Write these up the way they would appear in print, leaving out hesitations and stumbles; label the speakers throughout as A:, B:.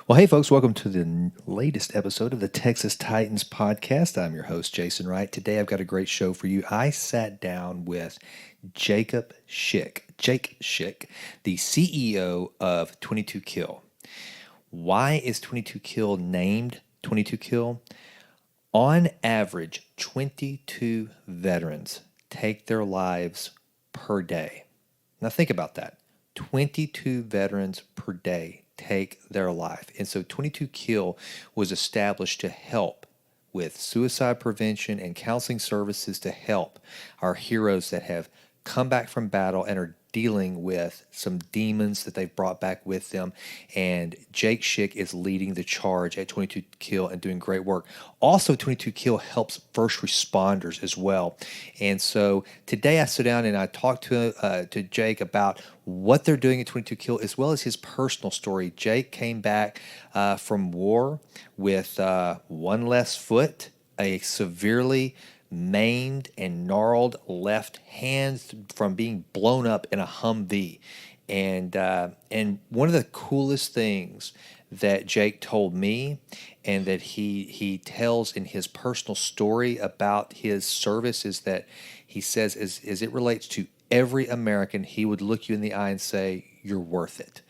A: Well, hey, folks, welcome to the latest episode of the Texas Titans podcast. I'm your host, Jason Wright. Today, I've got a great show for you. I sat down with Jake Schick, the CEO of 22 Kill. Why is 22 Kill named 22 Kill? On average, 22 veterans take their lives per day. Now, think about that. 22 veterans per day take their life. And so 22 Kill was established to help with suicide prevention and counseling services to help our heroes that have come back from battle and are dealing with some demons that they've brought back with them. And Jake Schick is leading the charge at 22 Kill and doing great work. Also, 22 Kill helps first responders as well. And so today I sit down and I talk to Jake about what they're doing at 22 Kill as well as his personal story. Jake came back from war with one less foot, a severely maimed and gnarled left hand from being blown up in a Humvee. And one of the coolest things that Jake told me and that he tells in his personal story about his service is that he says as it relates to every American, he would look you in the eye and say, "You're worth it.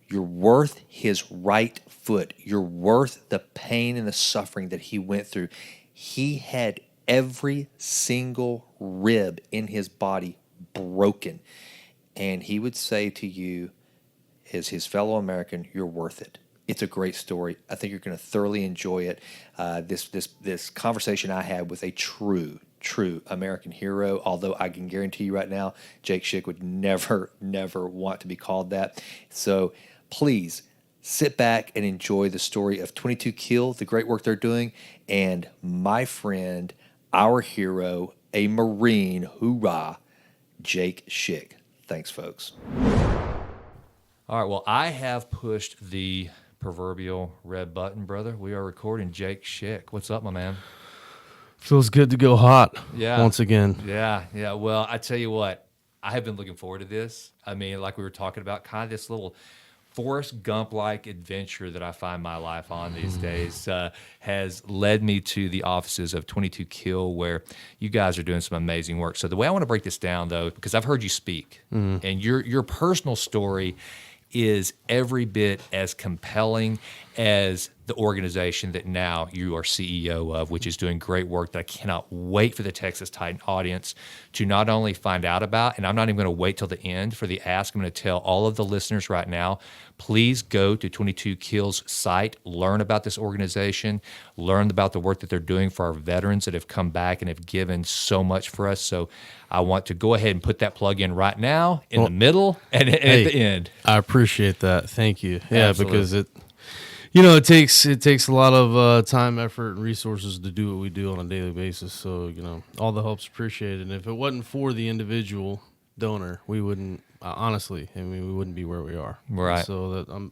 A: You're worth his right foot. You're worth the pain and the suffering that he went through." He had every single rib in his body broken. And he would say to you, as his fellow American, "You're worth it." It's a great story. I think you're going to thoroughly enjoy it. This conversation I had with a true American hero, although I can guarantee you right now, Jake Schick would never want to be called that. So please sit back and enjoy the story of 22 Kill, the great work they're doing, and my friend, our hero, a Marine, hoorah, Jake Schick. Thanks, folks.
B: All right, well, I have pushed the proverbial red button, brother. We are recording Jake Schick. What's up, my man?
C: Feels good to go hot once again.
B: Yeah. Well, I tell you what, I have been looking forward to this. I mean, like we were talking about, kind of this little Forrest Gump-like adventure that I find my life on these days has led me to the offices of 22 Kill, where you guys are doing some amazing work. So the way I want to break this down, though, because I've heard you speak, and your personal story is every bit as compelling as the organization that now you are CEO of, which is doing great work that I cannot wait for the Texas Titan audience to not only find out about, and I'm not even going to wait till the end for the ask. I'm going to tell all of the listeners right now, please go to 22 Kill's site, learn about this organization, learn about the work that they're doing for our veterans that have come back and have given so much for us. So I want to go ahead and put that plug in right now, in the middle, and at the end.
C: I appreciate that. Thank you. Yeah,
B: Absolutely.
C: because it takes a lot of time, effort, and resources to do what we do on a daily basis. So all the help's appreciated. And if it wasn't for the individual donor, we wouldn't. Honestly, we wouldn't be where we are.
B: Right.
C: So that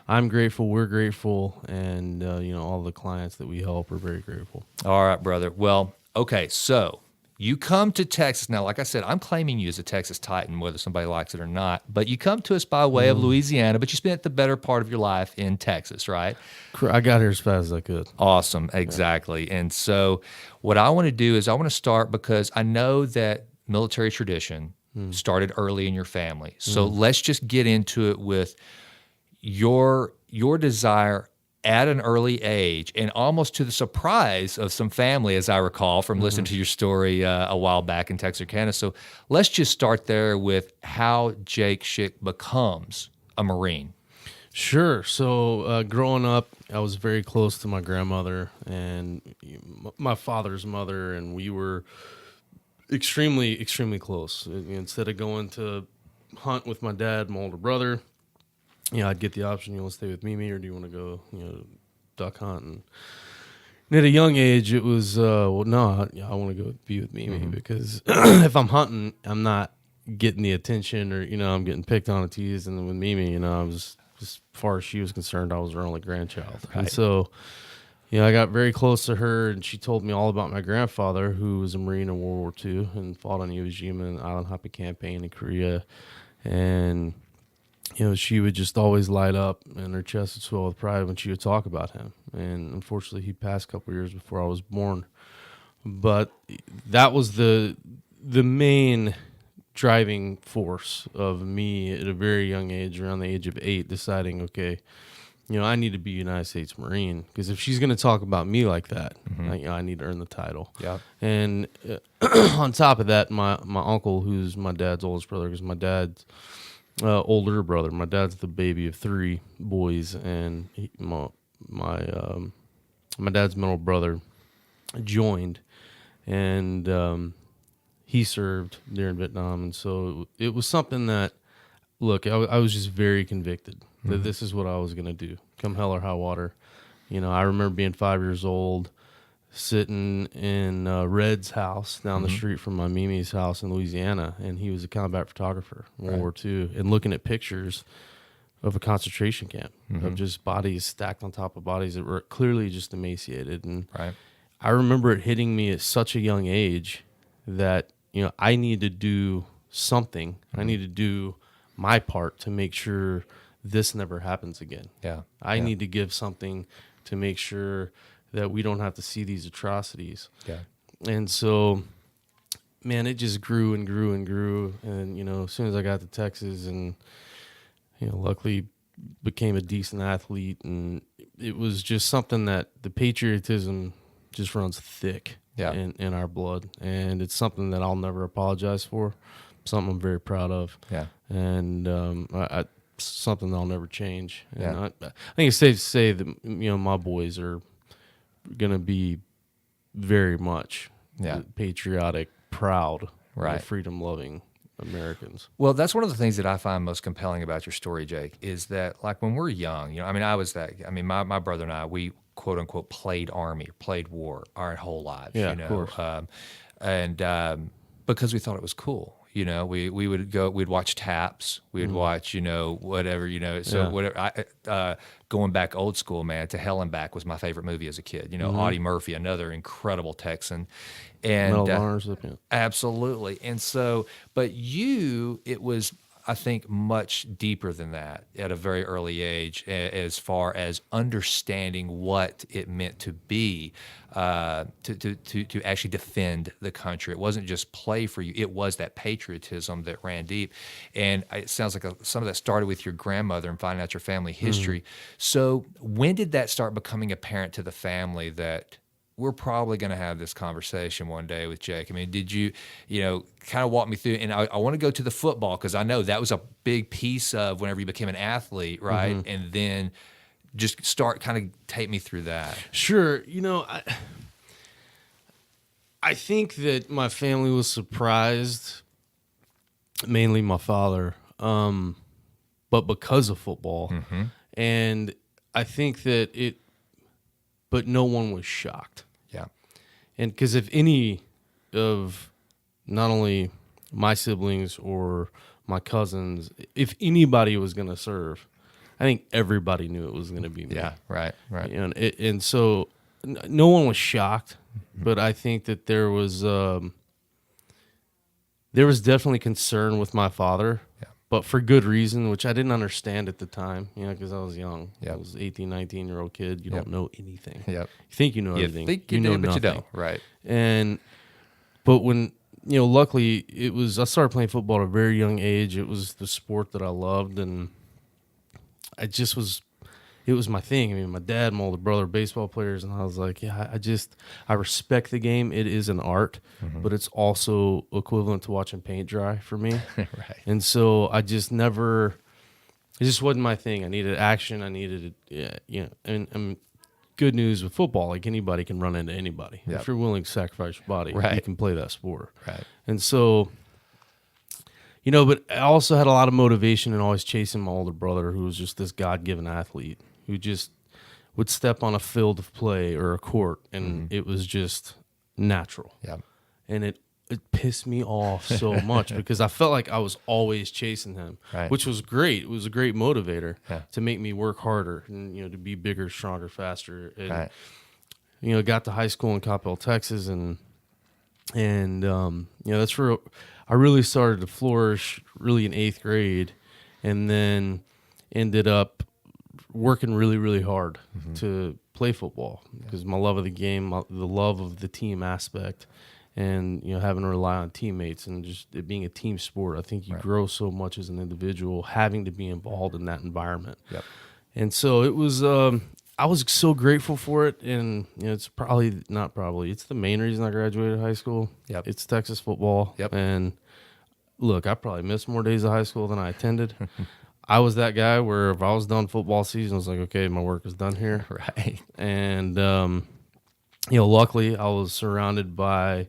C: I'm grateful. We're grateful, and all the clients that we help are very grateful.
B: All right, brother. Well, okay, so you come to Texas. Now, like I said, I'm claiming you as a Texas Titan, whether somebody likes it or not. But you come to us by way of Louisiana, but you spent the better part of your life in Texas, right?
C: I got here as fast as I could.
B: Awesome, exactly. And so what I want to do is I want to start because I know that military tradition started early in your family. So let's just get into it with your desire at an early age, and almost to the surprise of some family, as I recall from listening to your story a while back in Texarkana. So let's just start there with how Jake Schick becomes a Marine.
C: Sure. So growing up, I was very close to my grandmother and my father's mother, and we were extremely, extremely close. Instead of going to hunt with my dad, my older brother, I'd get the option, you want to stay with Mimi or do you want to go, duck hunting? And at a young age, it was, I want to go be with Mimi because if I'm hunting, I'm not getting the attention or, I'm getting picked on and teased. And then with Mimi, I was, as far as she was concerned, I was her only grandchild. Right. And so, I got very close to her, and she told me all about my grandfather, who was a Marine in World War II and fought on Iwo Jima and Island Hopping Campaign in Korea. And she would just always light up and her chest would swell with pride when she would talk about him. And unfortunately, he passed a couple years before I was born. But that was the main driving force of me at a very young age, around the age of 8, deciding, okay, I need to be a United States Marine, because if she's going to talk about me like that, I need to earn the title.
B: Yeah.
C: And on top of that, my uncle, who's my dad's oldest brother, because my dad's older brother. My dad's the baby of 3 boys, and my dad's middle brother joined, and he served during Vietnam, and so it was something that, look, I was just very convicted that this is what I was going to do, come hell or high water. I remember being 5 years old, sitting in Red's house down the street from my Mimi's house in Louisiana, and he was a combat photographer in World War II, and looking at pictures of a concentration camp of just bodies stacked on top of bodies that were clearly just emaciated. And I remember it hitting me at such a young age that, I need to do something. I need to do my part to make sure this never happens again. I need to give something to make sure that we don't have to see these atrocities. And so, man, it just grew and grew and grew. And, as soon as I got to Texas and, luckily became a decent athlete, and it was just something that the patriotism just runs thick in our blood. And it's something that I'll never apologize for, something I'm very proud of. And something that I'll never change. And I think it's safe to say that, my boys are going to be very much patriotic, proud, freedom-loving Americans.
B: Well, that's one of the things that I find most compelling about your story, Jake, is that, like, when we're young, my brother and I, we quote unquote played Army, played war our whole lives,
C: of course.
B: Because we thought it was cool. We would go, we'd watch Taps, we'd watch, whatever, so whatever. Going back old school, man, To Hell and Back was my favorite movie as a kid. Audie Murphy, another incredible Texan. And
C: Medal of Honor recipient.
B: Absolutely. And so, but it was, I think, much deeper than that at a very early age, as far as understanding what it meant to be, to actually defend the country. It wasn't just play for you; it was that patriotism that ran deep. And it sounds like some of that started with your grandmother and finding out your family history. So, when did that start becoming apparent to the family that we're probably going to have this conversation one day with Jake? I mean, did you kind of walk me through? And I want to go to the football, because I know that was a big piece of whenever you became an athlete, right? And then just start kind of take me through that.
C: Sure. I think that my family was surprised, mainly my father, but because of football. And I think that but no one was shocked. And because if any of not only my siblings or my cousins, if anybody was going to serve, I think everybody knew it was going to be me.
B: Right.
C: And so no one was shocked, but I think that there was definitely concern with my father. But for good reason, which I didn't understand at the time, because I was young. I was 18, 19-year-old kid. You don't know anything. You think you know everything.
B: You think you do, but you don't. Right.
C: But when, luckily I started playing football at a very young age. It was the sport that I loved, and it was my thing. I mean, my dad, my older brother, baseball players, and I was like, I respect the game. It is an art, but it's also equivalent to watching paint dry for me. And so it just wasn't my thing. I needed action. I needed it. And good news with football, like, anybody can run into anybody. If you're willing to sacrifice your body, you can play that sport. And so, but I also had a lot of motivation in always chasing my older brother, who was just this God-given athlete, who just would step on a field of play or a court, and it was just natural. And it pissed me off so much, because I felt like I was always chasing him, which was great. It was a great motivator to make me work harder and, to be bigger, stronger, faster. And, got to high school in Coppell, Texas, and that's where I really started to flourish, really in 8th grade. and then ended up working really, really hard to play football because my love of the game, the love of the team aspect, and having to rely on teammates and just it being a team sport. I think you grow so much as an individual having to be involved in that environment.
B: Yep.
C: And so it was. I was so grateful for it, and it's it's the main reason I graduated high school.
B: Yep.
C: It's Texas football.
B: Yep.
C: And look, I probably missed more days of high school than I attended. I was that guy where if I was done football season, I was like, okay, my work is done here.
B: Right.
C: And luckily I was surrounded by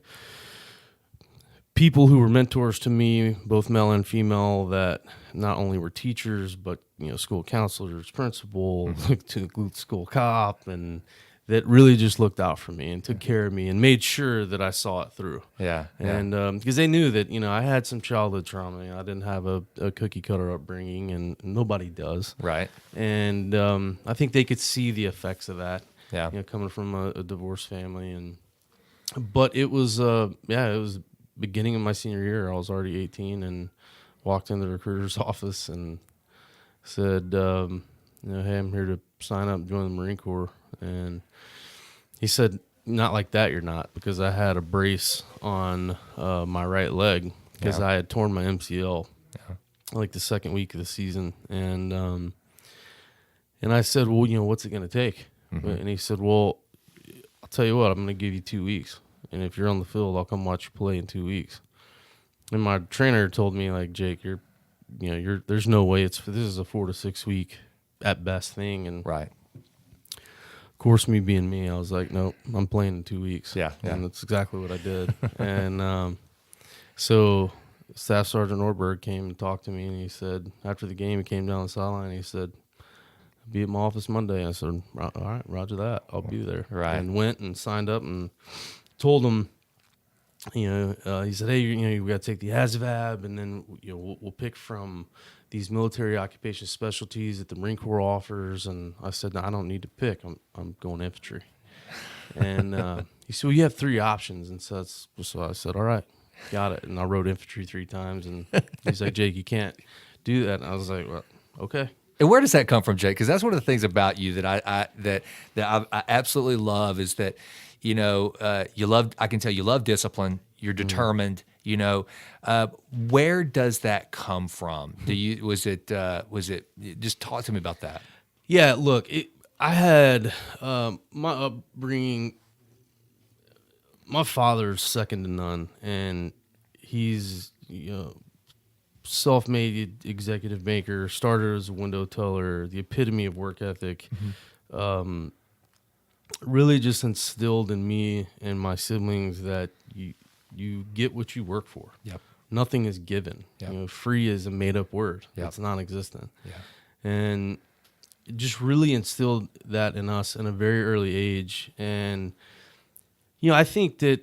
C: people who were mentors to me, both male and female, that not only were teachers, but school counselors, principal, to include school cop, and that really just looked out for me and took care of me and made sure that I saw it through.
B: Yeah.
C: And because they knew that I had some childhood trauma. I didn't have a cookie cutter upbringing, and nobody does.
B: Right.
C: And I think they could see the effects of that.
B: Yeah.
C: Coming from a divorced family, but it was it was beginning of my senior year. I was already 18 and walked into the recruiter's office and said, hey, I'm here to sign up and join the Marine Corps. And he said, not like that, you're not, because I had a brace on my right leg because I had torn my MCL like the second week of the season. And I said, well, what's it going to take? And he said, well, I'll tell you what, I'm going to give you 2 weeks. And if you're on the field, I'll come watch you play in 2 weeks. And my trainer told me, like, Jake, there's no way this is a 4 to 6 week at best thing. And
B: right.
C: Of course, me being me, I was like, nope, I'm playing in 2 weeks.
B: Yeah.
C: And that's exactly what I did. And so Staff Sergeant Norberg came and talked to me, and he said, after the game, he came down the sideline, and he said, be at my office Monday. I said, all right, roger that. I'll be there.
B: Right.
C: And went and signed up and told him, he said, hey, we got to take the ASVAB, and then we'll pick from these military occupation specialties that the Marine Corps offers. And I said, no, I don't need to pick. I'm going infantry. And he said, well, you have 3 options. And so I said, all right, got it. And I wrote infantry 3 times. And he's like, Jake, you can't do that. And I was like, well, okay.
B: And where does that come from, Jake? Because that's one of the things about you that I absolutely love is that you love. I can tell you love discipline. You're determined. Where does that come from? Was it? Just talk to me about that.
C: Yeah, look, I had my upbringing. My father's second to none, and he's self-made executive banker, started as a window teller, the epitome of work ethic. Really just instilled in me and my siblings that you get what you work for.
B: Yep.
C: Nothing is given.
B: Yep.
C: Free is a made-up word.
B: Yep.
C: It's non-existent.
B: Yeah.
C: And it just really instilled that in us in a very early age. And I think that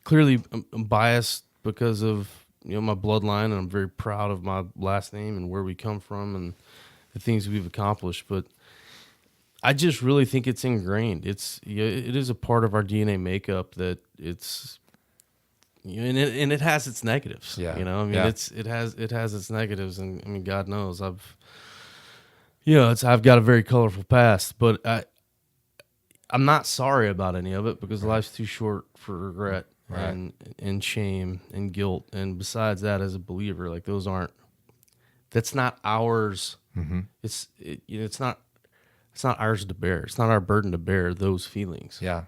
C: clearly I'm biased because of my bloodline, and I'm very proud of my last name and where we come from and the things we've accomplished. But I just really think it's ingrained. It is a part of our DNA makeup that it's and it has its negatives.
B: Yeah.
C: It has its negatives, and God knows I've got a very colorful past, but I'm not sorry about any of it because life's too short for regret. Right. And shame and guilt. And besides that, as a believer, like that's not ours. Mm-hmm. It's not ours to bear. It's not our burden to bear those feelings.
B: Yeah.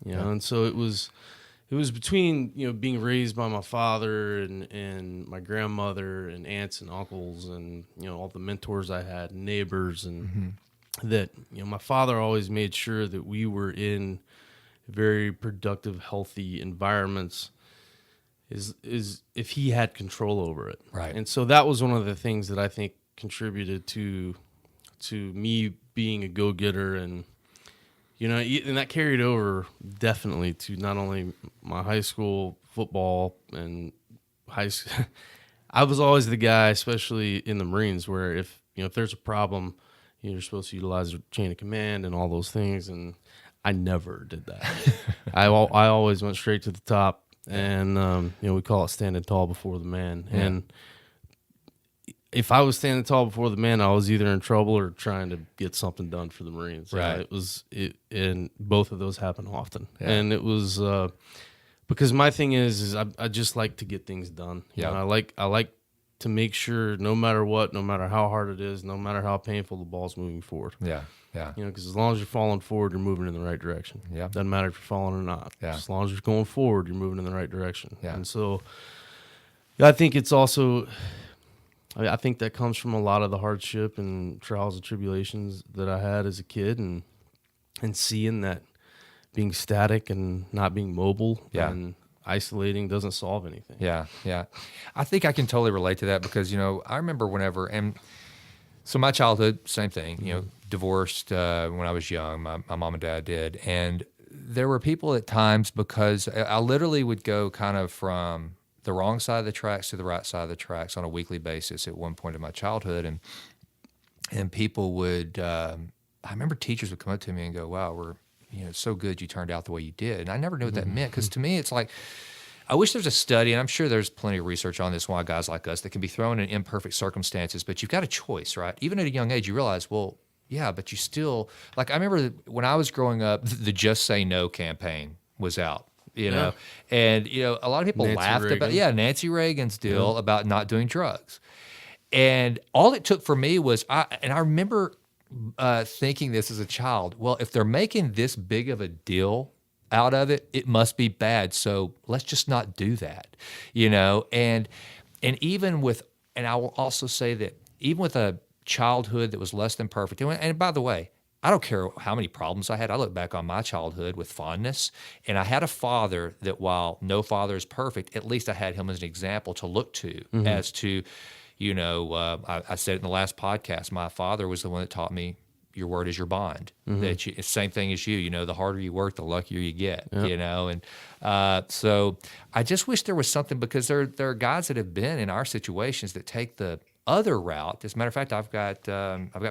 C: And so it was between, being raised by my father and my grandmother and aunts and uncles and, all the mentors I had, neighbors, and that, my father always made sure that we were in very productive, healthy environments is if he had control over it.
B: Right.
C: And so that was one of the things that I think contributed to me being a go-getter, and and that carried over definitely to not only my high school football and high school. I was always the guy, especially in the Marines, where if there's a problem, you're supposed to utilize the chain of command and all those things, and I never did that. I always went straight to the top, and we call it standing tall before the man. Yeah. And if I was standing tall before the man, I was either in trouble or trying to get something done for the Marines.
B: Right.
C: And both of those happen often.
B: Yeah.
C: And it was because my thing is I just like to get things done. You know, I like to make sure no matter what, no matter how hard it is, no matter how painful, the ball's moving forward.
B: Yeah. Yeah.
C: You know, because as long as you're falling forward, you're moving in the right direction.
B: Yeah.
C: Doesn't matter if you're falling or not.
B: Yeah.
C: As long as you're going forward, you're moving in the right direction.
B: Yeah.
C: And so I think it's also, I think that comes from a lot of the hardship and trials and tribulations that I had as a kid, and seeing that being static and not being mobile and isolating doesn't solve anything.
B: Yeah, yeah. I think I can totally relate to that because, I remember and so my childhood, same thing, divorced when I was young. My mom and dad did. And there were people at times because I literally would go kind of from the wrong side of the tracks to the right side of the tracks on a weekly basis at one point in my childhood. And people would, I remember teachers would come up to me and go, wow, it's so good you turned out the way you did. And I never knew what that meant because to me, it's like, I wish there's a study, and I'm sure there's plenty of research on this, why guys like us that can be thrown in imperfect circumstances, but you've got a choice, right? Even at a young age, you realize, well, yeah, but you still, like I remember when I was growing up, the Just Say No campaign was out, know, and, a lot of people laughed about, Nancy Reagan's deal about not doing drugs. And all it took for me was, I remember thinking this as a child, well, if they're making this big of a deal out of it, it must be bad. So let's just not do that, and even with, and I will also say that even with a childhood that was less than perfect, and by the way, I don't care how many problems I had. I look back on my childhood with fondness, and I had a father that while no father is perfect, at least I had him as an example to look to as to, I said it in the last podcast, my father was the one that taught me your word is your bond. That it's the same thing as you. The harder you work, the luckier you get. And so I just wish there was something because there are guys that have been in our situations that take the other route. As a matter of fact, I've got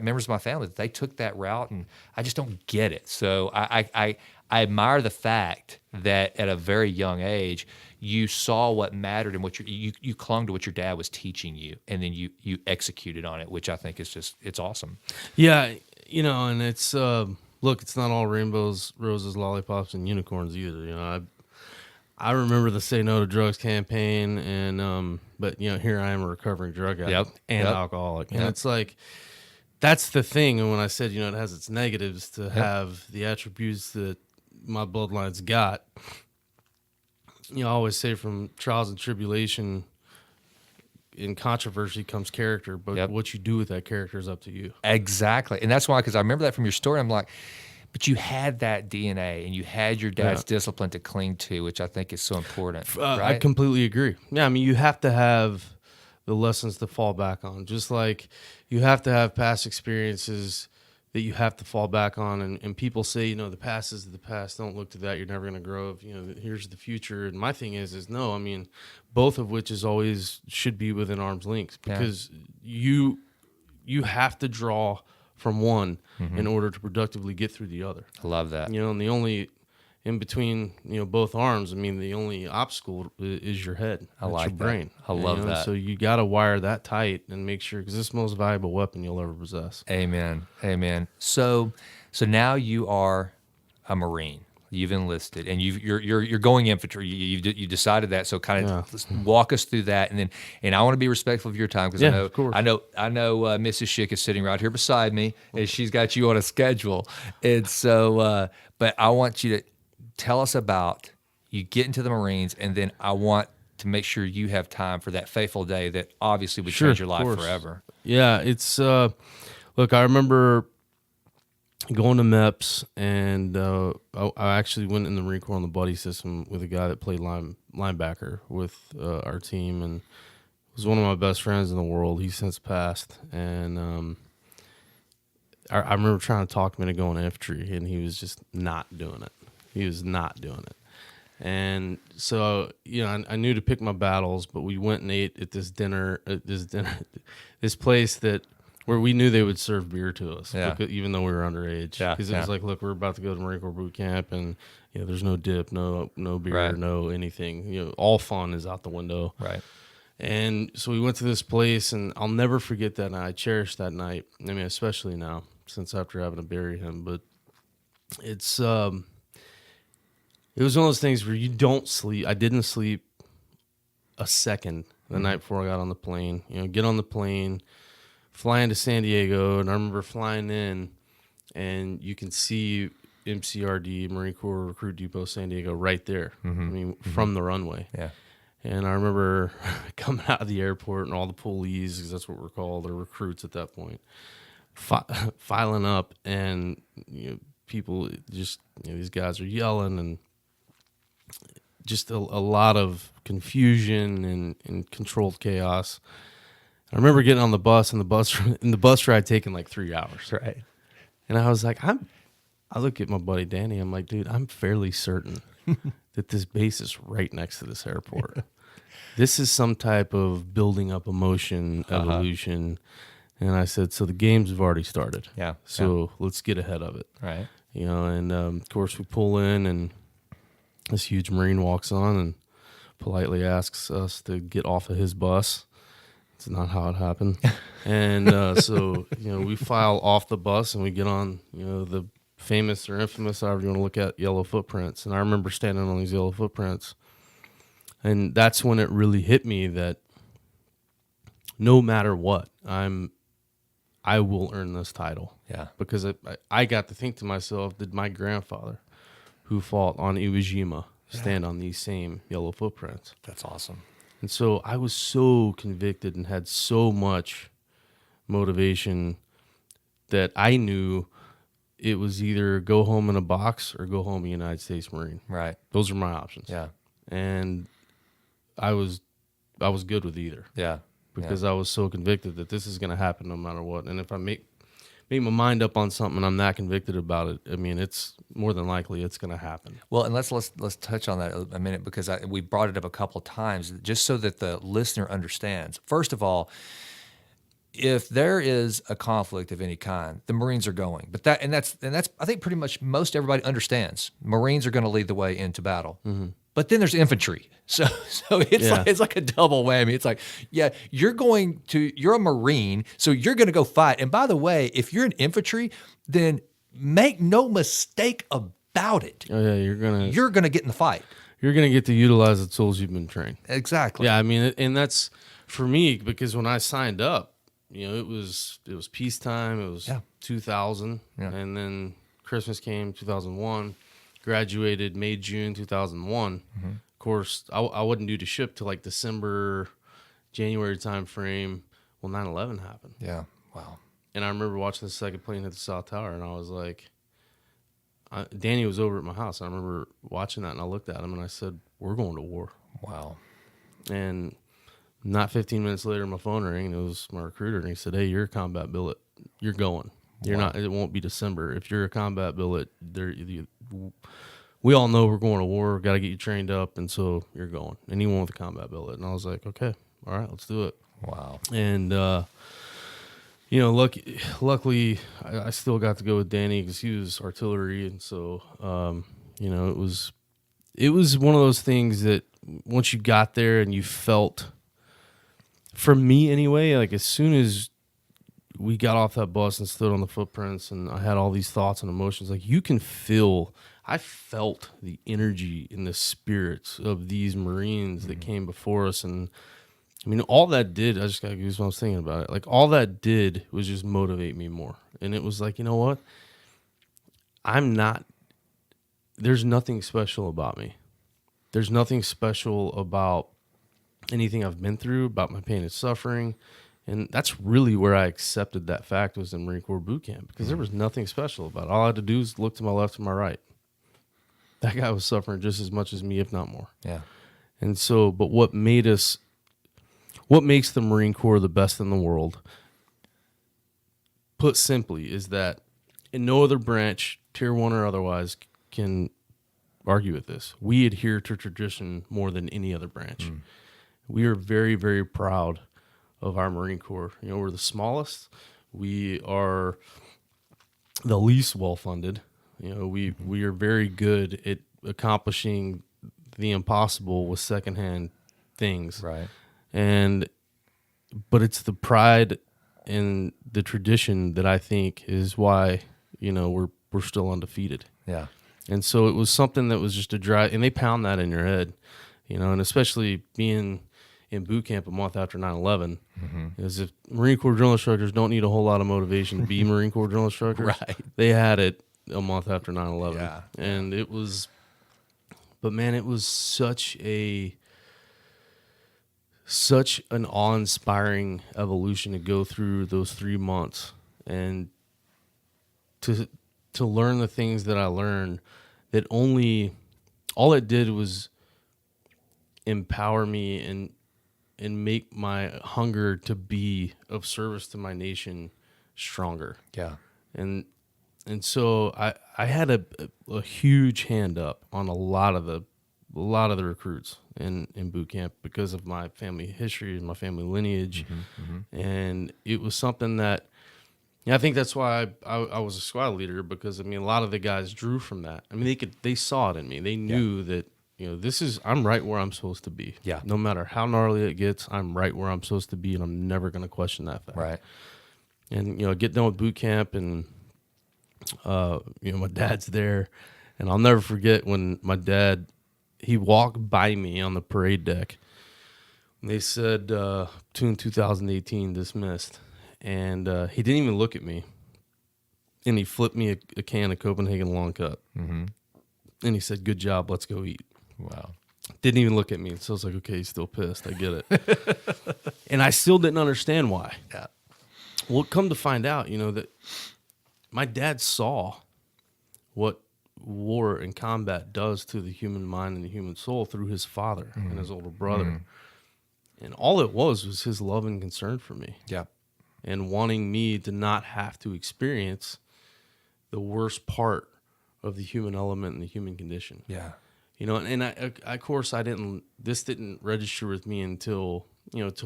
B: members of my family that they took that route, and I just don't get it. So I admire the fact that at a very young age you saw what mattered and what you clung to what your dad was teaching you, and then you executed on it, which I think is it's awesome.
C: Yeah. And it's, look, it's not all rainbows, roses, lollipops, and unicorns either. I remember the Say No to Drugs campaign, and but here I am, a recovering drug addict and alcoholic, and it's like that's the thing. And when I said it has its negatives to have the attributes that my bloodline's got, I always say from trials and tribulation. In controversy comes character, but what you do with that character is up to you.
B: Exactly. And that's why, because I remember that from your story, I'm like, but you had that DNA and you had your dad's discipline to cling to, which I think is so important. Right?
C: I completely agree. Yeah, I mean, you have to have the lessons to fall back on, just like you have to have past experiences that you have to fall back on. And people say, the past is the past. Don't look to that. You're never going to grow. Here's the future. And my thing is no, I mean, both of which is always should be within arm's length because you have to draw from one in order to productively get through the other.
B: I love that.
C: And the only in between, both arms, I mean, the only obstacle is your head.
B: I like
C: your brain.
B: I love that.
C: So you got to wire that tight and make sure, because it's the most valuable weapon you'll ever possess.
B: Amen. Amen. So now you are a Marine. You've enlisted, and you're going infantry. You decided that. So kind of walk us through that, and I want to be respectful of your time because I know Mrs. Schick is sitting right here beside me, and she's got you on a schedule, and so but I want you to tell us about you get into the Marines, and then I want to make sure you have time for that fateful day that obviously would change your life forever.
C: Yeah, it's look, I remember going to MEPS, and I actually went in the Marine Corps on the buddy system with a guy that played linebacker with our team, and was one of my best friends in the world. He's since passed, and I remember trying to talk him into going infantry, and he was just not doing it. He was not doing it. And so, I knew to pick my battles, but we went and ate at this place where we knew they would serve beer to us, even though we were underage. Because it was like, look, we're about to go to Marine Corps boot camp, and there's no dip, no beer, no anything. All fun is out the window.
B: Right.
C: And so we went to this place, and I'll never forget that night. I cherish that night. I mean, especially now, since after having to bury him. But it's it was one of those things where you don't sleep. I didn't sleep a second the night before I got on the plane. You know, get on the plane, fly into San Diego, and I remember flying in, and you can see MCRD, Marine Corps Recruit Depot, San Diego, right there. I mean, from the runway.
B: Yeah.
C: And I remember coming out of the airport and all the police, because that's what we're called, or recruits at that point, filing up, and people just these guys are yelling, and just a lot of confusion and controlled chaos. I remember getting on the bus, and the bus ride taking like 3 hours.
B: Right.
C: And I was like, I look at my buddy Danny. I'm like, dude, I'm fairly certain that this base is right next to this airport. This is some type of building up emotion, evolution. And I said, so the games have already started.
B: Yeah.
C: So let's get ahead of it.
B: Right.
C: And of course we pull in, and this huge Marine walks on and politely asks us to get off of his bus. It's not how it happened. And so we file off the bus, and we get on, the famous or infamous, however you want to look at, yellow footprints. And I remember standing on these yellow footprints, and that's when it really hit me that no matter what, I will earn this title.
B: Yeah.
C: Because I got to think to myself, did my grandfather, who fought on Iwo Jima, stand on these same yellow footprints?
B: That's awesome.
C: And so I was so convicted and had so much motivation that I knew it was either go home in a box or go home a United States Marine.
B: Right.
C: Those are my options.
B: Yeah.
C: And I was good with either.
B: Yeah.
C: Because I was so convicted that this is going to happen no matter what. And if I make my mind up on something and I'm not convicted about it, I mean, it's more than likely it's going to happen.
B: Well, and let's touch on that a minute, because we brought it up a couple of times just so that the listener understands. First of all, if there is a conflict of any kind, the Marines are going. But that's I think pretty much most everybody understands. Marines are going to lead the way into battle. Mm-hmm. But then there's infantry. So it's like a double whammy. It's like, you're a Marine, so you're going to go fight. And by the way, if you're an infantry, then make no mistake about it.
C: Oh yeah, you're gonna
B: get in the fight.
C: You're gonna get to utilize the tools you've been trained.
B: Exactly.
C: Yeah, I mean, and that's for me, because when I signed up, it was peacetime. It was 2000, and then Christmas came 2001. Graduated May, June 2001. Mm-hmm. Of course, I wasn't due to ship till like December, January time frame. Well, 9/11 happened.
B: Yeah. Wow.
C: And I remember watching the second plane hit the South Tower, and I was like, Danny was over at my house. I remember watching that, and I looked at him, and I said, "We're going to war."
B: Wow.
C: And not 15 minutes later, my phone rang, and it was my recruiter, and he said, "Hey, you're a combat billet. You're going. You're not. It won't be December. If you're a combat billet, we all know we're going to war. Got to get you trained up, and so you're going." And he went with the combat billet, and I was like, "Okay, all right, let's do it."
B: Wow.
C: And luckily, I still got to go with Danny because he was artillery, and so it was one of those things that once you got there and you felt, for me anyway, like as soon as we got off that bus and stood on the footprints, and I had all these thoughts and emotions. Like I felt the energy and the spirits of these Marines that came before us. And I mean, all that did, I just got goosebumps thinking about it. Like all that did was just motivate me more. And it was like, you know what? There's nothing special about me. There's nothing special about anything I've been through, about my pain and suffering. And that's really where I accepted that fact, was in Marine Corps boot camp, because there was nothing special about it. All I had to do was look to my left and my right. That guy was suffering just as much as me, if not more.
B: Yeah.
C: And so, but what makes the Marine Corps the best in the world, put simply, is that in no other branch, tier 1 or otherwise, can argue with this. We adhere to tradition more than any other branch. We are very, very proud of our Marine Corps. We're the smallest. We are the least well-funded. We are very good at accomplishing the impossible with secondhand things.
B: Right.
C: But it's the pride and the tradition that I think is why, we're still undefeated.
B: Yeah.
C: And so it was something that was just a drive, and they pound that in your head, and especially being in boot camp a month after 9/11, is if Marine Corps drill instructors don't need a whole lot of motivation to be Marine Corps drill instructors,
B: Right.
C: they had it a month after 9/11.
B: Yeah.
C: And it was, but man, it was such an awe-inspiring evolution to go through those 3 months and to learn the things that I learned that all it did was empower me and make my hunger to be of service to my nation stronger.
B: Yeah.
C: And so I had a huge hand up on a lot of the recruits in boot camp because of my family history and my family lineage. And it was something that, I think that's why I was a squad leader, because a lot of the guys drew from that. They saw it in me. They knew that, I'm right where I'm supposed to be.
B: Yeah.
C: No matter how gnarly it gets, I'm right where I'm supposed to be, and I'm never going to question that fact.
B: Right.
C: And, get done with boot camp, and, my dad's there. And I'll never forget when my dad, he walked by me on the parade deck. And they said, platoon 2018 dismissed. And he didn't even look at me. And he flipped me a can of Copenhagen Long Cut. And he said, "Good job, let's go eat."
B: Wow.
C: Didn't even look at me. So I was like, okay, he's still pissed. I get it. And I still didn't understand why.
B: Yeah.
C: Well, come to find out, that my dad saw what war and combat does to the human mind and the human soul through his father and his older brother. And all it was his love and concern for me.
B: Yeah.
C: And wanting me to not have to experience the worst part of the human element and the human condition.
B: Yeah.
C: And of course, this didn't register with me until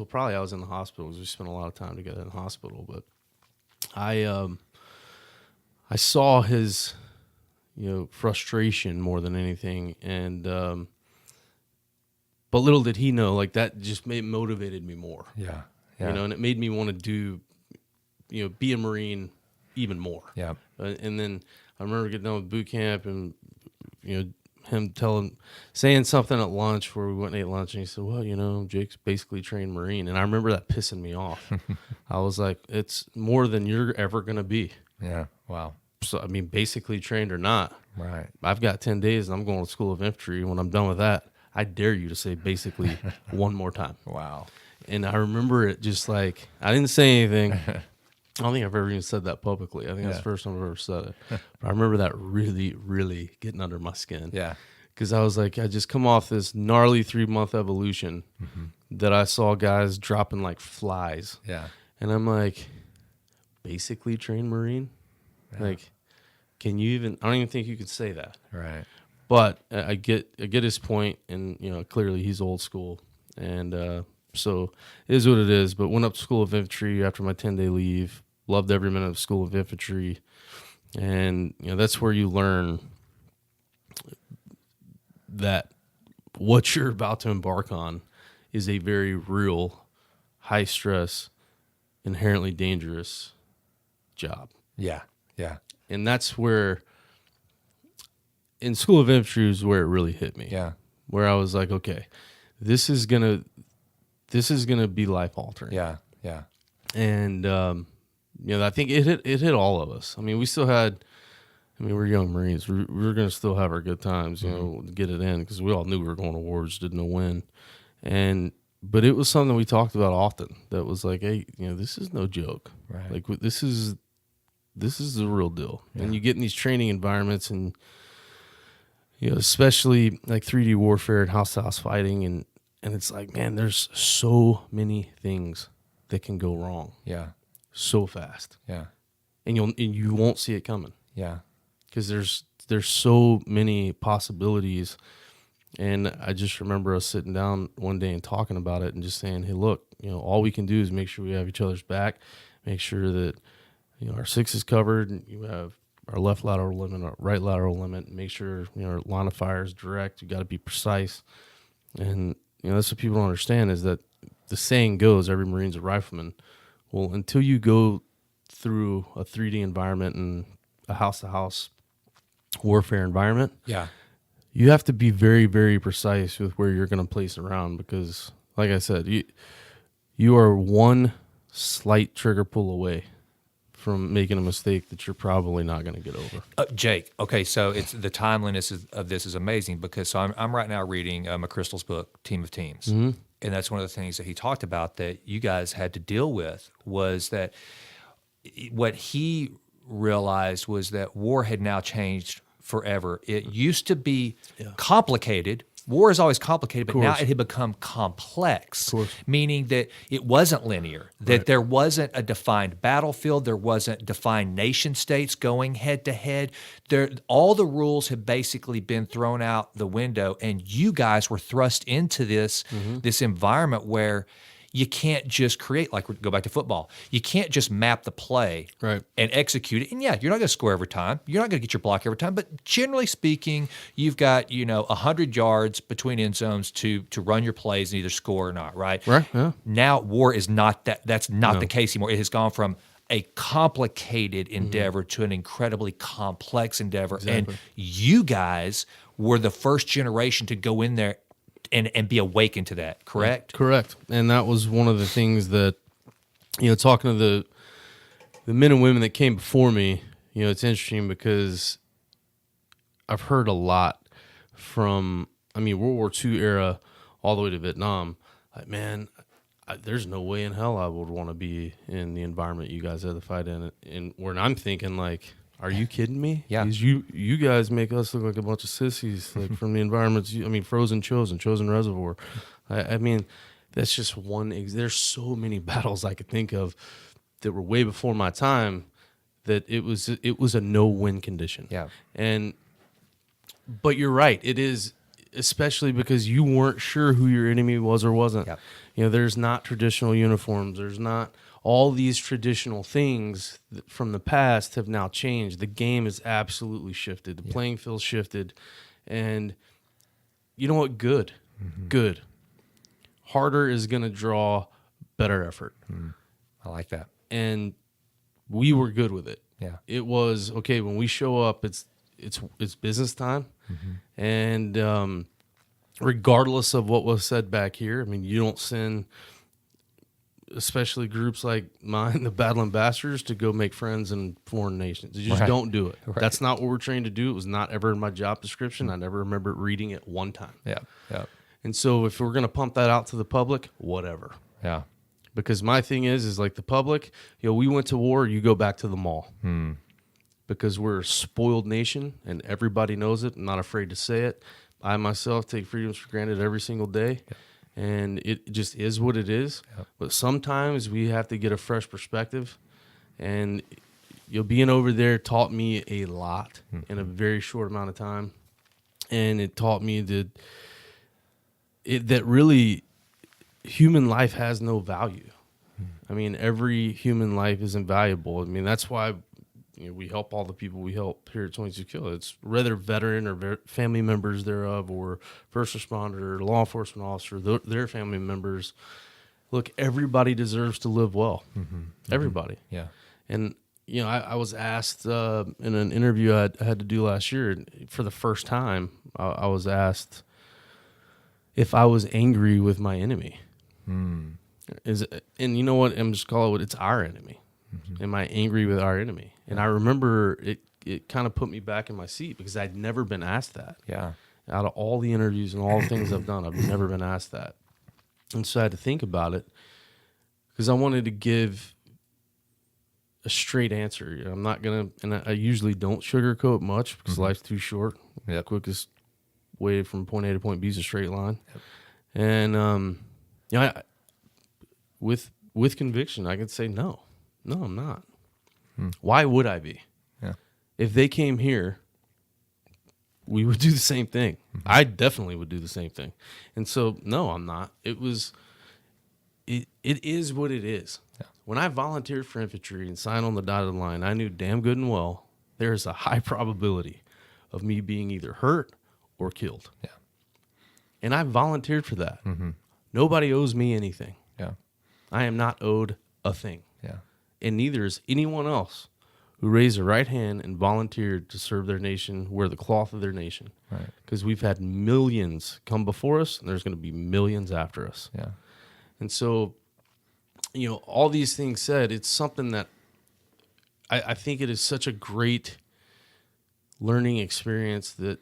C: probably I was in the hospital, because we spent a lot of time together in the hospital. But I saw his, frustration more than anything. And, but little did he know, like, that just motivated me more.
B: Yeah. Yeah.
C: And it made me want to do, be a Marine even more.
B: Yeah.
C: And then I remember getting done with boot camp, and, him saying something at lunch where we went and ate lunch, and he said, "Well, Jake's basically trained Marine." And I remember that pissing me off. I was like, it's more than you're ever going to be.
B: Yeah. Wow.
C: So, basically trained or not,
B: Right.
C: I've got 10 days and I'm going to School of Infantry. When I'm done with that, I dare you to say basically one more time.
B: Wow.
C: And I remember it just like, I didn't say anything. I don't think I've ever even said that publicly. I think that's the first time I've ever said it. But I remember that really, really getting under my skin.
B: Yeah.
C: Because I was like, I just come off this gnarly 3-month evolution that I saw guys dropping like flies.
B: Yeah.
C: And I'm like, basically trained Marine?
B: Yeah.
C: Like, can you even, I don't even think you could say that.
B: Right.
C: But I get his point, and clearly he's old school, and so it is what it is. But went up to School of Infantry after my 10-day leave. Loved every minute of School of Infantry, and that's where you learn that what you're about to embark on is a very real, high stress, inherently dangerous job.
B: Yeah. Yeah.
C: And that's where, in School of Infantry, is where it really hit me.
B: Yeah.
C: Where I was like, okay, this is gonna be life altering.
B: Yeah. Yeah.
C: And I think it hit all of us. We still had, we're young Marines. We were gonna still have our good times, get it in, because we all knew we were going to war, just didn't know when. But it was something we talked about often. That was like, hey, this is no joke.
B: Right.
C: Like, this is the real deal.
B: Yeah.
C: And you get in these training environments, and especially like 3D warfare and house fighting, and it's like, man, there's so many things that can go wrong
B: Yeah.
C: so fast,
B: Yeah.
C: and you won't see it coming,
B: Yeah.
C: because there's so many possibilities. And I just remember us sitting down one day and talking about it, and just saying, hey, look, all we can do is make sure we have each other's back, make sure that our 6 is covered, and you have our left lateral limit, our right lateral limit, make sure our line of fire is direct. You got to be precise. And that's what people don't understand, is that the saying goes, every Marine's a rifleman. Well, until you go through a 3D environment and a house-to-house warfare environment,
B: Yeah.
C: you have to be very, very precise with where you're going to place a round because, like I said, you are one slight trigger pull away from making a mistake that you're probably not going to get over.
B: Jake, okay, so it's the timeliness of this is amazing because I'm right now reading McChrystal's book, Team of Teams.
C: Mm-hmm.
B: And that's one of the things that he talked about that you guys had to deal with was that what he realized was that war had now changed forever. It used to be complicated. War is always complicated, but now it had become complex, meaning that it wasn't linear, that there wasn't a defined battlefield, there wasn't defined nation states going head to head. All the rules had basically been thrown out the window, and you guys were thrust into this environment where you can't just create, like go back to football. You can't just map the play and execute it. And yeah, you're not going to score every time. You're not going to get your block every time. But generally speaking, you've got 100 yards between end zones to run your plays and either score or not. Right.
C: Right. Yeah.
B: Now war is not that. That's not the case anymore. It has gone from a complicated endeavor to an incredibly complex endeavor. And you guys were the first generation to go in there and be awakened to that, correct?
C: Correct. And that was one of the things that, talking to the men and women that came before me, it's interesting because I've heard a lot from, World War II era all the way to Vietnam. Like, man, there's no way in hell I would want to be in the environment you guys had to fight in. And where I'm thinking, like, are you kidding me?
B: Yeah.
C: Because you guys make us look like a bunch of sissies, like from the environments. Frozen Chosen Reservoir. That's just one. There's so many battles I could think of that were way before my time. That it was a no-win condition.
B: Yeah.
C: But you're right. It is, especially because you weren't sure who your enemy was or wasn't.
B: Yeah.
C: There's not traditional uniforms. There's not. All these traditional things from the past have now changed. The game has absolutely shifted. The playing field shifted. And you know what? Good. Good. Harder is going to draw better effort.
B: I like that.
C: And we were good with it.
B: Yeah.
C: It was, okay, when we show up, it's business time. And regardless of what was said back here, you don't send... especially groups like mine, the Battle Ambassadors, to go make friends in foreign nations. You just don't do it. That's not what we're trained to do. It was not ever in my job description. I never remember reading it one time.
B: Yeah.
C: And so if we're going to pump that out to the public, whatever.
B: Yeah.
C: Because my thing is like the public, we went to war, you go back to the mall. Because we're a spoiled nation and everybody knows it. I'm not afraid to say it. I myself take freedoms for granted every single day. Yeah. And it just is what it is. Yep. But sometimes we have to get a fresh perspective. And being over there taught me a lot in a very short amount of time. And it taught me that really human life has no value. Every human life is invaluable. That's why we help all the people we help here at 22 Kill. It's whether veteran or family members thereof or first responder, law enforcement officer, their family members. Look, everybody deserves to live well. Everybody.
B: Yeah.
C: And, I was asked in an interview I had to do last year, for the first time, I was asked if I was angry with my enemy. And you know what? I'm just calling it, it's our enemy. Am I angry with our enemy? And I remember it kind of put me back in my seat because I'd never been asked that.
B: Yeah.
C: Out of all the interviews and all the things I've done, I've never been asked that. And so I had to think about it because I wanted to give a straight answer. I'm not going to, and I usually don't sugarcoat much because life's too short. The quickest way from point A to point B is a straight line. And, with conviction, I can say no. No, I'm not. Why would I be?
B: Yeah.
C: If they came here, we would do the same thing. I definitely would do the same thing. And so, no, I'm not. It is what it is. Yeah. When I volunteered for infantry and signed on the dotted line, I knew damn good and well there is a high probability of me being either hurt or killed.
B: Yeah.
C: And I volunteered for that. Nobody owes me anything.
B: Yeah.
C: I am not owed a thing.
B: Yeah.
C: And neither is anyone else who raised their right hand and volunteered to serve their nation, wear the cloth of their nation.
B: Right.
C: Because we've had millions come before us, and there's going to be millions after us.
B: Yeah.
C: And so, all these things said, it's something that I think it is such a great learning experience that,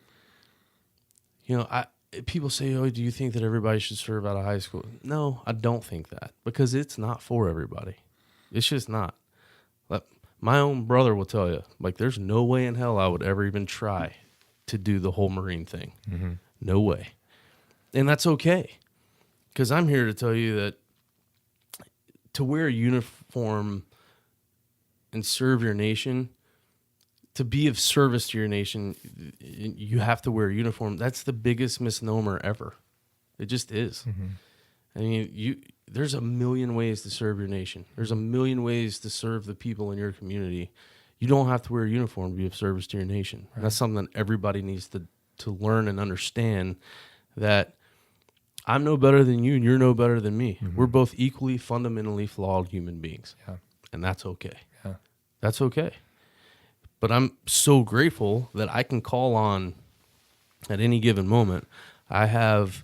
C: people say, oh, do you think that everybody should serve out of high school? No, I don't think that, because it's not for everybody. It's just not. Like, my own brother will tell you, like, there's no way in hell I would ever even try to do the whole Marine thing. Mm-hmm. No way. And that's okay, because I'm here to tell you that to wear a uniform and serve your nation, to be of service to your nation, you have to wear a uniform. That's the biggest misnomer ever. It just is. Mm-hmm. I mean, there's a million ways to serve your nation. There's a million ways to serve the people in your community. You don't have to wear a uniform to be of service to your nation. Right. That's something that everybody needs to learn and understand, that I'm no better than you and you're no better than me. Mm-hmm. We're both equally fundamentally flawed human beings. Yeah. And that's okay. Yeah. That's okay. But I'm so grateful that I can call on, at any given moment, I have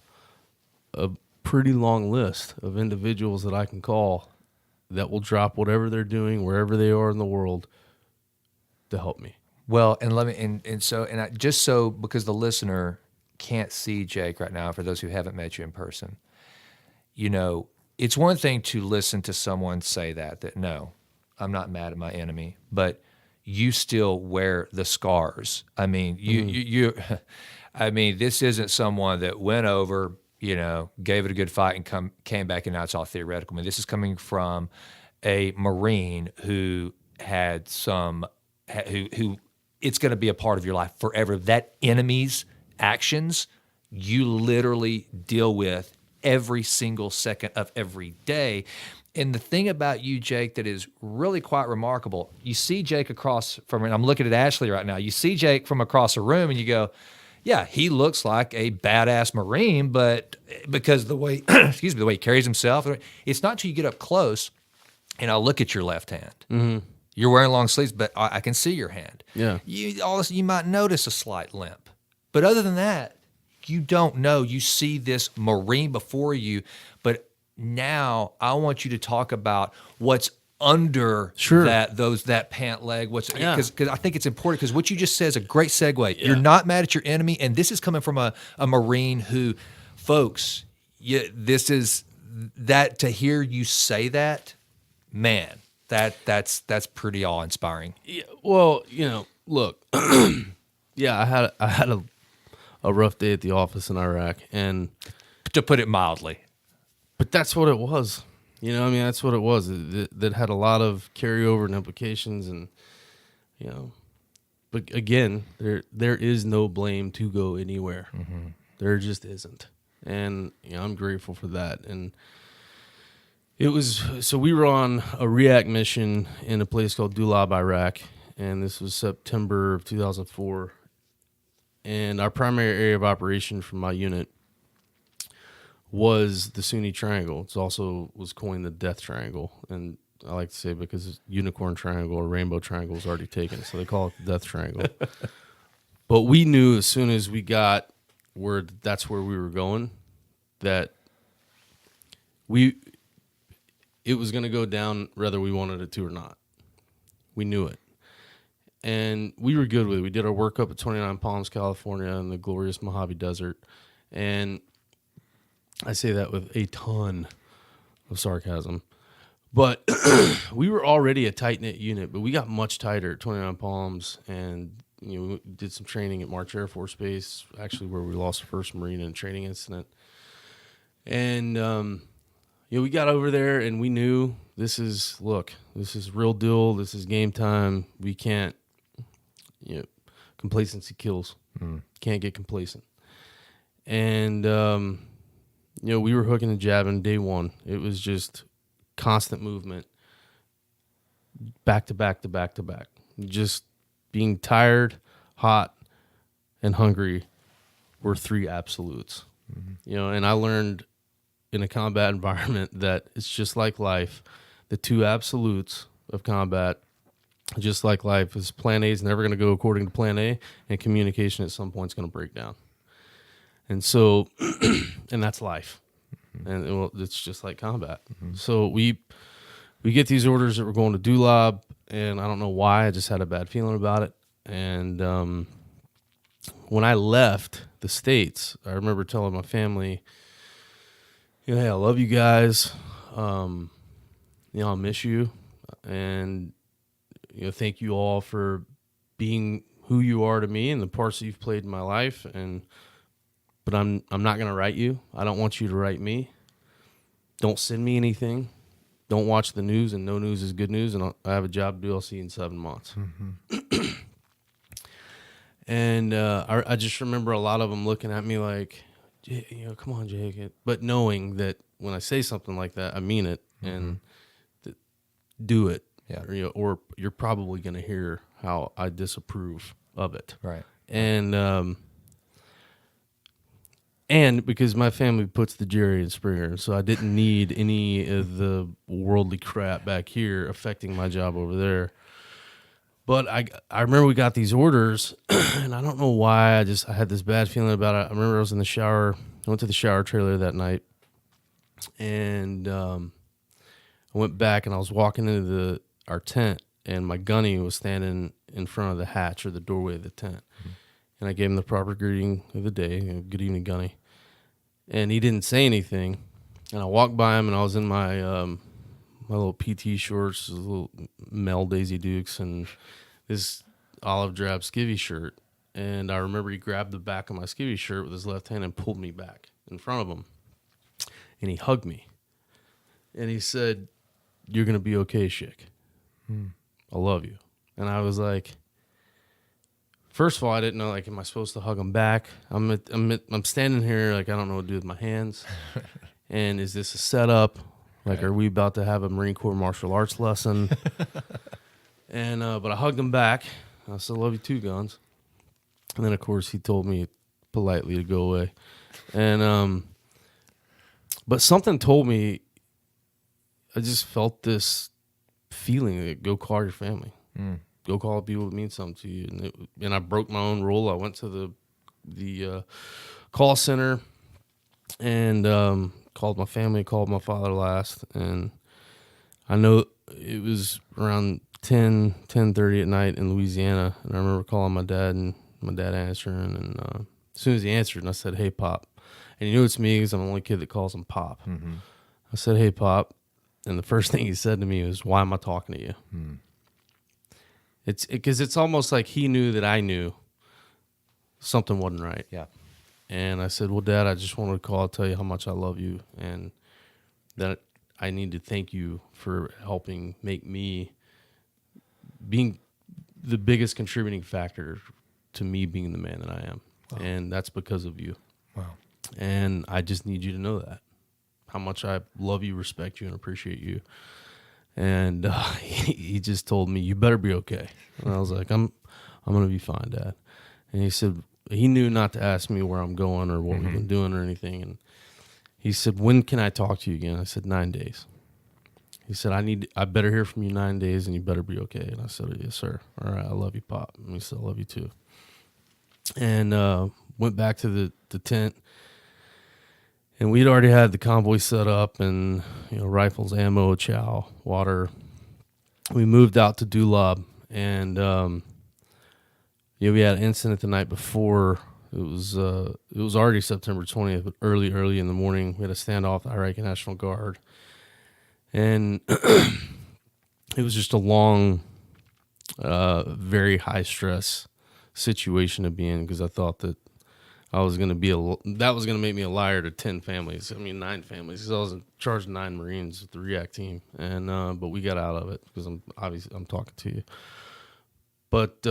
C: a pretty long list of individuals that I can call that will drop whatever they're doing, wherever they are in the world, to help me.
B: Well, and let me, just so, because the listener can't see Jake right now, for those who haven't met you in person, it's one thing to listen to someone say that no, I'm not mad at my enemy, but you still wear the scars. I mean, this isn't someone that went over, gave it a good fight and came back, and now it's all theoretical. I mean, this is coming from a Marine who had who it's going to be a part of your life forever. That enemy's actions, you literally deal with every single second of every day. And the thing about you, Jake, that is really quite remarkable, you see Jake across from, and I'm looking at Ashley right now, you see Jake from across the room and you go, yeah, he looks like a badass Marine, but because the way, the way he carries himself, it's not till you get up close and I'll look at your left hand. Mm-hmm. You're wearing long sleeves, but I can see your hand.
C: Yeah.
B: You might notice a slight limp. But other than that, you don't know. You see this Marine before you, but now I want you to talk about what's under that pant leg. Because I think it's important, because what you just said is a great segue. Yeah. You're not mad at your enemy, and this is coming from a Marine who, folks, this is that, to hear you say that, man, that's pretty awe-inspiring.
C: Yeah, well, look, yeah, I had a rough day at the office in Iraq, and
B: to put it mildly.
C: But that's what it was. That's what it was. That had a lot of carryover and implications, and, but again, there is no blame to go anywhere. Mm-hmm. There just isn't. And, I'm grateful for that. And we were on a REACT mission in a place called Dulab, Iraq, and this was September of 2004. And our primary area of operation from my unit was the Sunni Triangle. It also was coined the Death Triangle, and I like to say, because Unicorn Triangle or Rainbow Triangle is already taken, so they call it the Death Triangle. But we knew as soon as we got word that's where we were going, that it was going to go down whether we wanted it to or not. We knew it. And we were good with it. We did our workup at 29 Palms, California, in the glorious Mojave Desert. And I say that with a ton of sarcasm. But we were already a tight-knit unit, but we got much tighter at 29 Palms, and we did some training at March Air Force Base, actually where we lost the first Marine in a training incident. And we got over there, and we knew this is real deal. This is game time. We can't, complacency kills. Can't get complacent. And we were hooking and jabbing day one. It was just constant movement, back to back to back to back. Just being tired, hot, and hungry were three absolutes. Mm-hmm. And I learned in a combat environment that it's just like life. The two absolutes of combat, just like life, is plan A is never going to go according to plan A, and communication at some point is going to break down. And so, and that's life. And well, it's just like combat. So we get these orders that we're going to Dulab, and I don't know why. I just had a bad feeling about it. And when I left the States, I remember telling my family, hey, I love you guys. I'll miss you. And, thank you all for being who you are to me and the parts that you've played in my life. But I'm not going to write you. I don't want you to write me. Don't send me anything. Don't watch the news, and no news is good news. And I have a job to do. I'll see you in 7 months. And I just remember a lot of them looking at me like, come on, Jake. But knowing that when I say something like that, I mean it, and do it.
A: Yeah.
C: Or you're probably going to hear how I disapprove of it.
A: Right.
C: And because my family puts the Jerry and Springer, so I didn't need any of the worldly crap back here affecting my job over there. But I remember we got these orders, and I don't know why. I had this bad feeling about it. I remember I was in the shower. I went to the shower trailer that night, and I went back, and I was walking into our tent, and my gunny was standing in front of the hatch or the doorway of the tent. And I gave him the proper greeting of the day, good evening, Gunny. And he didn't say anything. And I walked by him, and I was in my my little PT shorts, little Mel Daisy Dukes, and this olive drab skivvy shirt. And I remember he grabbed the back of my skivvy shirt with his left hand and pulled me back in front of him. And he hugged me. And he said, "You're going to be okay, Schick. I love you." And I was like, first of all, I didn't know, like, am I supposed to hug him back? I'm standing here, like, I don't know what to do with my hands. And is this a setup? Like, are we about to have a Marine Corps martial arts lesson? And but I hugged him back. I said, "Love you too, Guns." And then, of course, he told me politely to go away. And but something told me, I just felt this feeling that go call your family. Go call people that mean something to you. And I broke my own rule. I went to the call center and called my family, called my father last. And I know it was around 10:30 at night in Louisiana. And I remember calling my dad, and my dad answering. And as soon as he answered, I said, "Hey, Pop." And he knew it's me because I'm the only kid that calls him Pop. I said, "Hey, Pop." And the first thing he said to me was, "Why am I talking to you?" It's because it's almost like he knew that I knew something wasn't right.
A: Yeah.
C: And I said, "Well, Dad, I just wanted to call and tell you how much I love you, and that I need to thank you for helping make me being the biggest contributing factor to me being the man that I am. Wow. And that's because of you.
A: Wow.
C: And I just need you to know that, how much I love you, respect you, and appreciate you." And he just told me, "You better be okay." And I was like, I'm going to be fine, Dad." And he said, he knew not to ask me where I'm going or what we've been doing or anything. And he said, "When can I talk to you again?" I said, 9 days. He said, I better hear from you 9 days, and you better be okay." And I said, "Yes, sir. All right, I love you, Pop." And he said, "I love you too." And went back to the tent. And we'd already had the convoy set up, and rifles, ammo, chow, water. We moved out to Dulab, and we had an incident the night before. It was already September 20th, but early in the morning, we had a standoff with the Iraqi National Guard, and it was just a long, very high stress situation to be in, because I thought that I was going to that was going to make me a liar to 10 families. 9 families. Because I was in charge of 9 Marines with the REACT team, and but we got out of it because I'm talking to you. But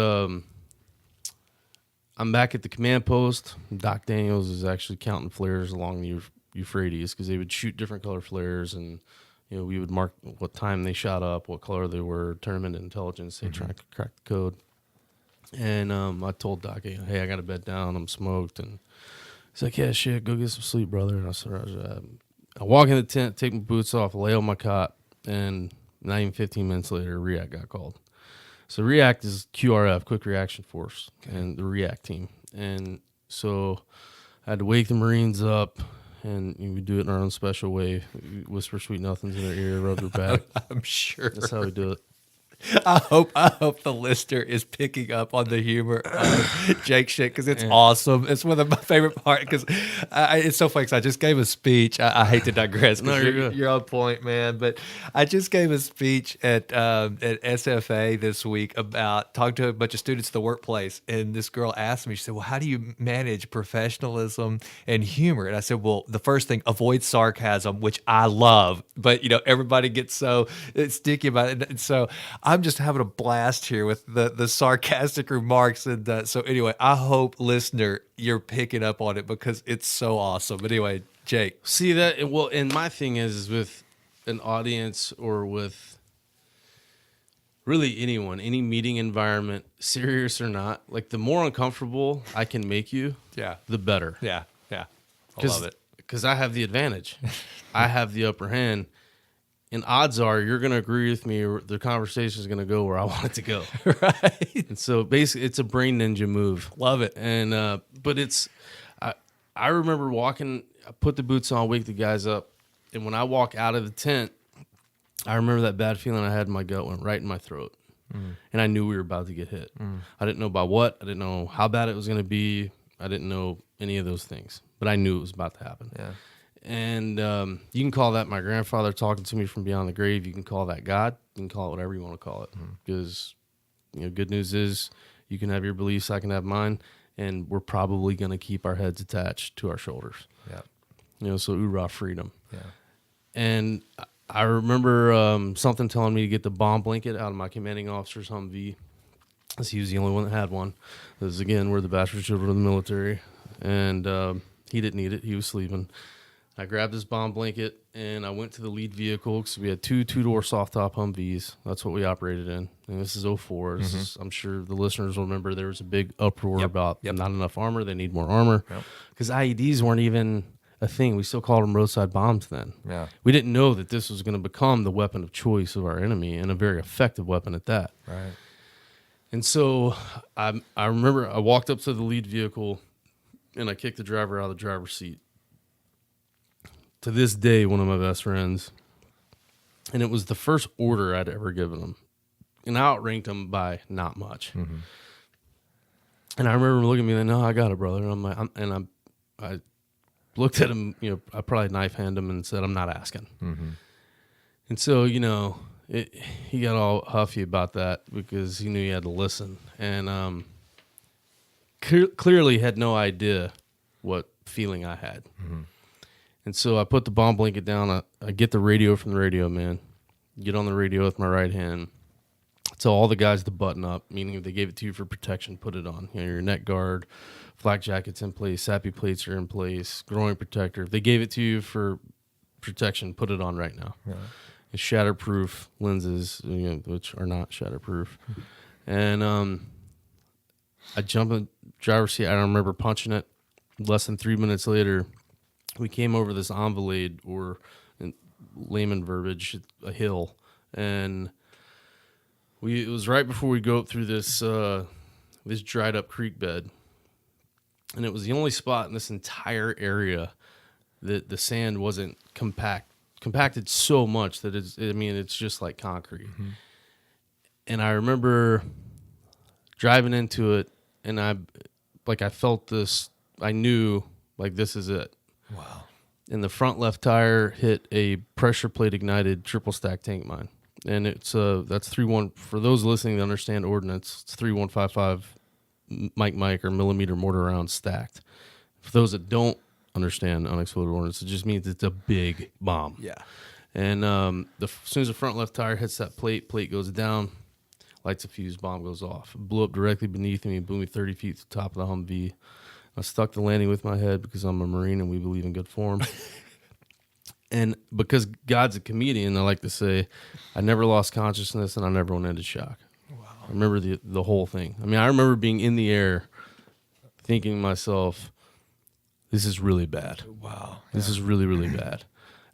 C: I'm back at the command post. Doc Daniels is actually counting flares along the Euphrates, because they would shoot different color flares, and we would mark what time they shot up, what color they were, turn them into intelligence. They try to crack the code. And I told Doc, "Hey, I got to bed down. I'm smoked." And he's like, "Yeah, shit, go get some sleep, brother." And I said, "Roger that." I walk in the tent, take my boots off, lay on my cot, and not even 15 minutes later, REACT got called. So REACT is QRF, Quick Reaction Force, and the REACT team. And so I had to wake the Marines up, and we do it in our own special way. We whisper sweet nothings in their ear, rub their back.
B: I'm sure.
C: That's how we do it.
B: I hope the listener is picking up on the humor of Jake Schick because it's awesome. It's one of my favorite parts because it's so funny. 'Cause I just gave a speech. I hate to digress because you're on point, man. But I just gave a speech at SFA this week about talking to a bunch of students at the workplace, and this girl asked me. She said, "Well, how do you manage professionalism and humor?" And I said, "Well, the first thing, avoid sarcasm, which I love, but everybody gets so sticky about it." And so I'm just having a blast here with the sarcastic remarks. And so anyway, I hope, listener, you're picking up on it because it's so awesome. But anyway, Jake.
C: See that? Well, and my thing is with an audience or with really anyone, any meeting environment, serious or not, like the more uncomfortable I can make you, the better.
B: Yeah. I love it.
C: Because I have the advantage. I have the upper hand. And odds are you're going to agree with me or the conversation is going to go where I want it to go.
B: Right.
C: And so basically it's a brain ninja move.
B: Love it.
C: And, but I remember walking, I put the boots on, wake the guys up. And when I walk out of the tent, I remember that bad feeling I had in my gut went right in my throat. And I knew we were about to get hit. I didn't know by what. I didn't know how bad it was going to be. I didn't know any of those things, but I knew it was about to happen.
B: Yeah.
C: And you can call that my grandfather talking to me from beyond the grave. You can call that God. You can call it whatever you want to call it. Because, good news is you can have your beliefs, I can have mine, and we're probably going to keep our heads attached to our shoulders.
B: Yeah.
C: So hoorah, freedom.
B: Yeah.
C: And I remember something telling me to get the bomb blanket out of my commanding officer's Humvee. Because he was the only one that had one. This is, again, we're the bastard children of the military. And he didn't need it. He was sleeping. I grabbed his bomb blanket, and I went to the lead vehicle because we had two-door soft-top Humvees. That's what we operated in. And this is 04. This is, I'm sure the listeners will remember there was a big uproar about not enough armor. They need more armor. Because IEDs weren't even a thing. We still called them roadside bombs then.
B: Yeah.
C: We didn't know that this was going to become the weapon of choice of our enemy, and a very effective weapon at that.
B: Right.
C: And so I remember I walked up to the lead vehicle, and I kicked the driver out of the driver's seat. To this day, one of my best friends, and it was the first order I'd ever given him, and I outranked him by not much. And I remember him looking at me like, "No, I got it, brother." And I'm like, I looked at him, I probably knife handed him and said, "I'm not asking." And so, he got all huffy about that because he knew he had to listen, and clearly had no idea what feeling I had. And so I put the bomb blanket down. I get the radio from the radio man. Get on the radio with my right hand. Tell all the guys to button up, meaning if they gave it to you for protection, put it on. Your neck guard, flak jacket's in place, SAPI plates are in place, groin protector. If they gave it to you for protection, put it on right now. Yeah. It's shatterproof lenses, which are not shatterproof. And I jump in the driver's seat. I don't remember punching it. Less than 3 minutes later, we came over this envelade, or in layman verbiage, a hill, and it was right before we go up through this this dried up creek bed, and it was the only spot in this entire area that the sand wasn't compacted so much that it's just like concrete. And I remember driving into it, and I felt this. I knew this is it.
B: Wow.
C: And the front left tire hit a pressure plate ignited triple stack tank mine. And it's that's 3-1 for those listening to understand ordnance, it's 3155 Mike or millimeter mortar rounds stacked. For those that don't understand unexploded ordnance, it just means it's a big bomb.
B: Yeah.
C: And as soon as the front left tire hits that plate goes down, lights a fuse, bomb goes off. It blew up directly beneath me, blew me 30 feet to the top of the Humvee. I stuck the landing with my head because I'm a Marine and we believe in good form. And because God's a comedian, I like to say, I never lost consciousness and I never went into shock. Wow. I remember the whole thing. I remember being in the air thinking to myself, this is really bad.
B: Wow.
C: This is really, really bad.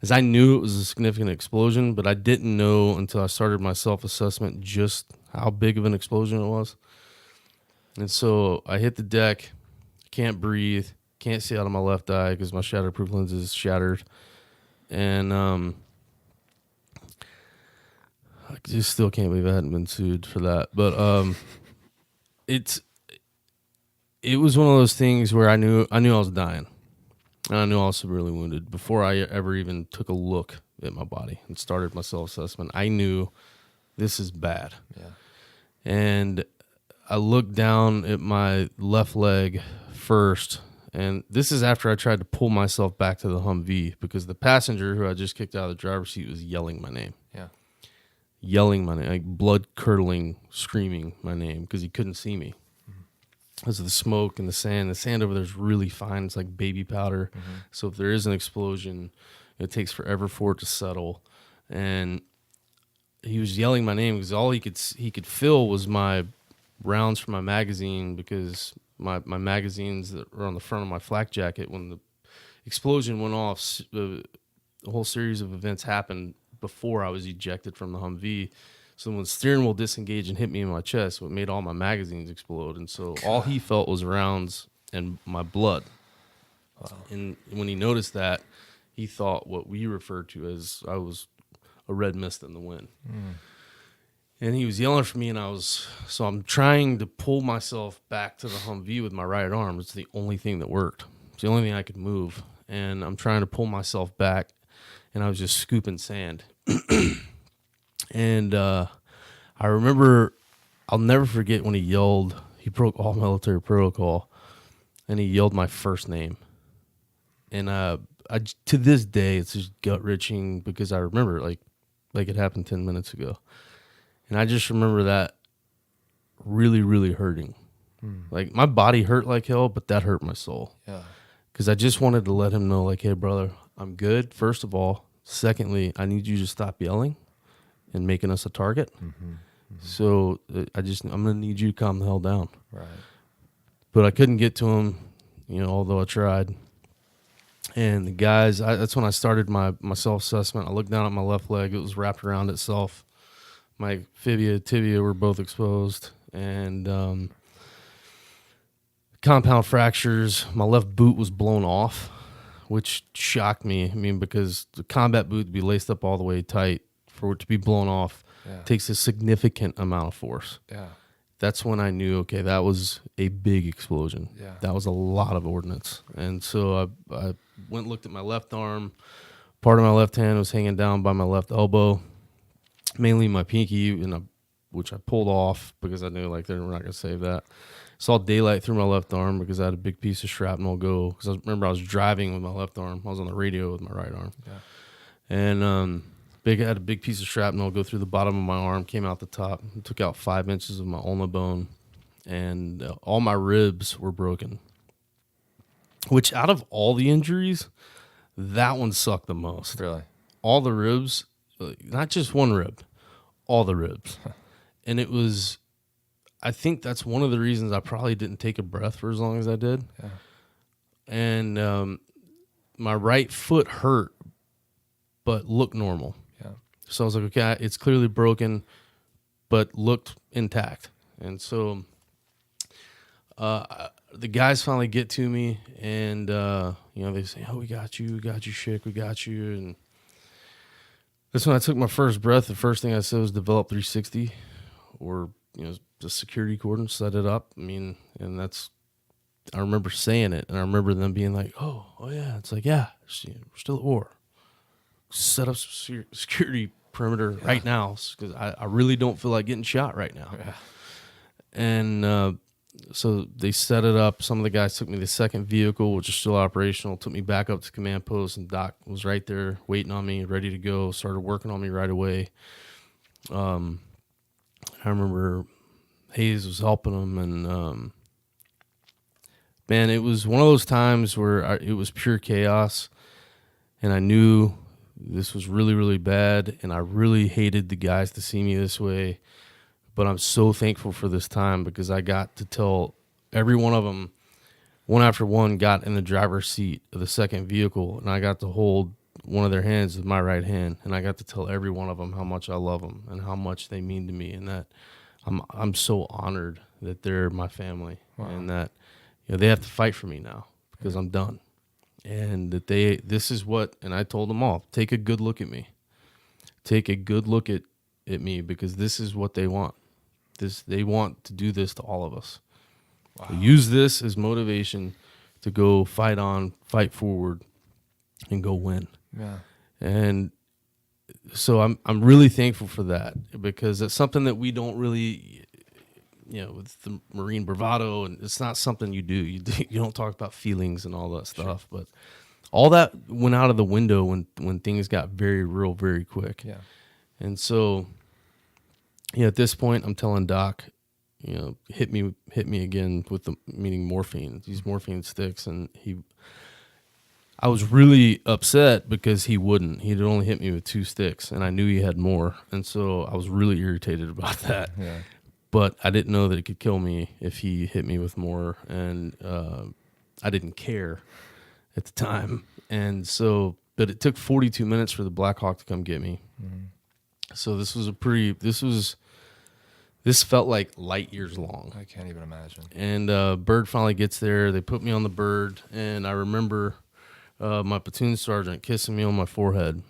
C: is I knew it was a significant explosion, but I didn't know until I started my self-assessment just how big of an explosion it was. And so I hit the deck, can't breathe, can't see out of my left eye because my shatterproof lens is shattered. And I just still can't believe I hadn't been sued for that. But it was one of those things where I knew I was dying. And I knew I was severely wounded before I ever even took a look at my body and started my self-assessment. I knew this is bad.
B: Yeah.
C: And I looked down at my left leg first, and this is after I tried to pull myself back to the Humvee because the passenger who I just kicked out of the driver's seat was yelling my name.
B: Yeah.
C: Yelling my name, like blood-curdling, screaming my name because he couldn't see me. Because of the smoke and the sand. The sand over there is really fine. It's like baby powder. So if there is an explosion, it takes forever for it to settle. And he was yelling my name because all he could feel was my rounds from my magazine, because my magazines that were on the front of my flak jacket, when the explosion went off, a whole series of events happened before I was ejected from the Humvee. So when the steering wheel disengaged and hit me in my chest, it made all my magazines explode. And so all he felt was rounds and my blood. Wow. And when he noticed that, he thought what we referred to as I was a red mist in the wind. And he was yelling for me, and I'm trying to pull myself back to the Humvee with my right arm. It's the only thing that worked. It's the only thing I could move. And I'm trying to pull myself back, and I was just scooping sand. And I remember, I'll never forget when he yelled, he broke all military protocol, and he yelled my first name. And to this day, it's just gut-wrenching because I remember it like it happened 10 minutes ago. And I just remember that really, really hurting. Like, my body hurt like hell, but that hurt my soul.
B: Yeah.
C: Because I just wanted to let him know, like, hey, brother, I'm good, first of all. Secondly, I need you to stop yelling and making us a target. So I'm going to need you to calm the hell down.
B: Right.
C: But I couldn't get to him, although I tried. And the guys, that's when I started my self-assessment. I looked down at my left leg. It was wrapped around itself. My fibia, tibia were both exposed. And compound fractures. My left boot was blown off, which shocked me. I mean, because the combat boot to be laced up all the way tight, for it to be blown off, takes a significant amount of force.
B: Yeah.
C: That's when I knew, okay, that was a big explosion.
B: Yeah.
C: That was a lot of ordnance. And so I went and looked at my left arm. Part of my left hand was hanging down by my left elbow, mainly my pinky, which I pulled off because I knew, like, they were not going to save that. Saw daylight through my left arm because I had a big piece of shrapnel go. Because I remember I was driving with my left arm. I was on the radio with my right arm. Yeah. And I had a big piece of shrapnel go through the bottom of my arm, came out the top, took out 5 inches of my ulna bone, and all my ribs were broken. Which, out of all the injuries, that one sucked the most.
B: Really?
C: All the ribs, not just one rib, all the ribs. And it was, I think that's one of the reasons I probably didn't take a breath for as long as I did. Yeah. And my right foot hurt, but looked normal. Yeah. So I was like, okay, it's clearly broken, but looked intact. And so the guys finally get to me, and they say, "Oh, we got you, Schick, we got you." And that's when I took my first breath. The first thing I said was develop 360, or the security cordon, set it up. I mean, and I remember saying it, and I remember them being like, "Oh yeah." It's like, yeah, we're still at war. Set up some security perimeter right now, because I really don't feel like getting shot right now. Yeah. And so they set it up. Some of the guys took me to the second vehicle, which is still operational, took me back up to command post, and Doc was right there waiting on me, ready to go, started working on me right away. I remember Hayes was helping him, and man, it was one of those times where it was pure chaos, and I knew this was really, really bad, and I really hated the guys to see me this way. But I'm so thankful for this time, because I got to tell every one of them, one after one, got in the driver's seat of the second vehicle, and I got to hold one of their hands with my right hand, and I got to tell every one of them how much I love them and how much they mean to me, and that I'm so honored that they're my family, and that they have to fight for me now because I'm done, and that this is what, and I told them all, take a good look at me, take a good look at me, because this is what they want. They want to do this to all of us. Wow. Use this as motivation to go fight forward, and go win.
B: Yeah.
C: And so I'm really thankful for that, because it's something that we don't really, with the Marine bravado, and it's not something you do. You don't talk about feelings and all that stuff, but all that went out of the window when things got very real very quick.
B: Yeah.
C: And so, at this point, I'm telling Doc, hit me again with meaning morphine, these morphine sticks, and I was really upset because he wouldn't. He'd only hit me with 2 sticks, and I knew he had more, and so I was really irritated about that.
B: Yeah.
C: But I didn't know that it could kill me if he hit me with more, and I didn't care at the time. And so, but it took 42 minutes for the Black Hawk to come get me. Mm-hmm. So this felt like light years long.
B: I can't even imagine.
C: And Bird finally gets there. They put me on the Bird, and I remember my platoon sergeant kissing me on my forehead.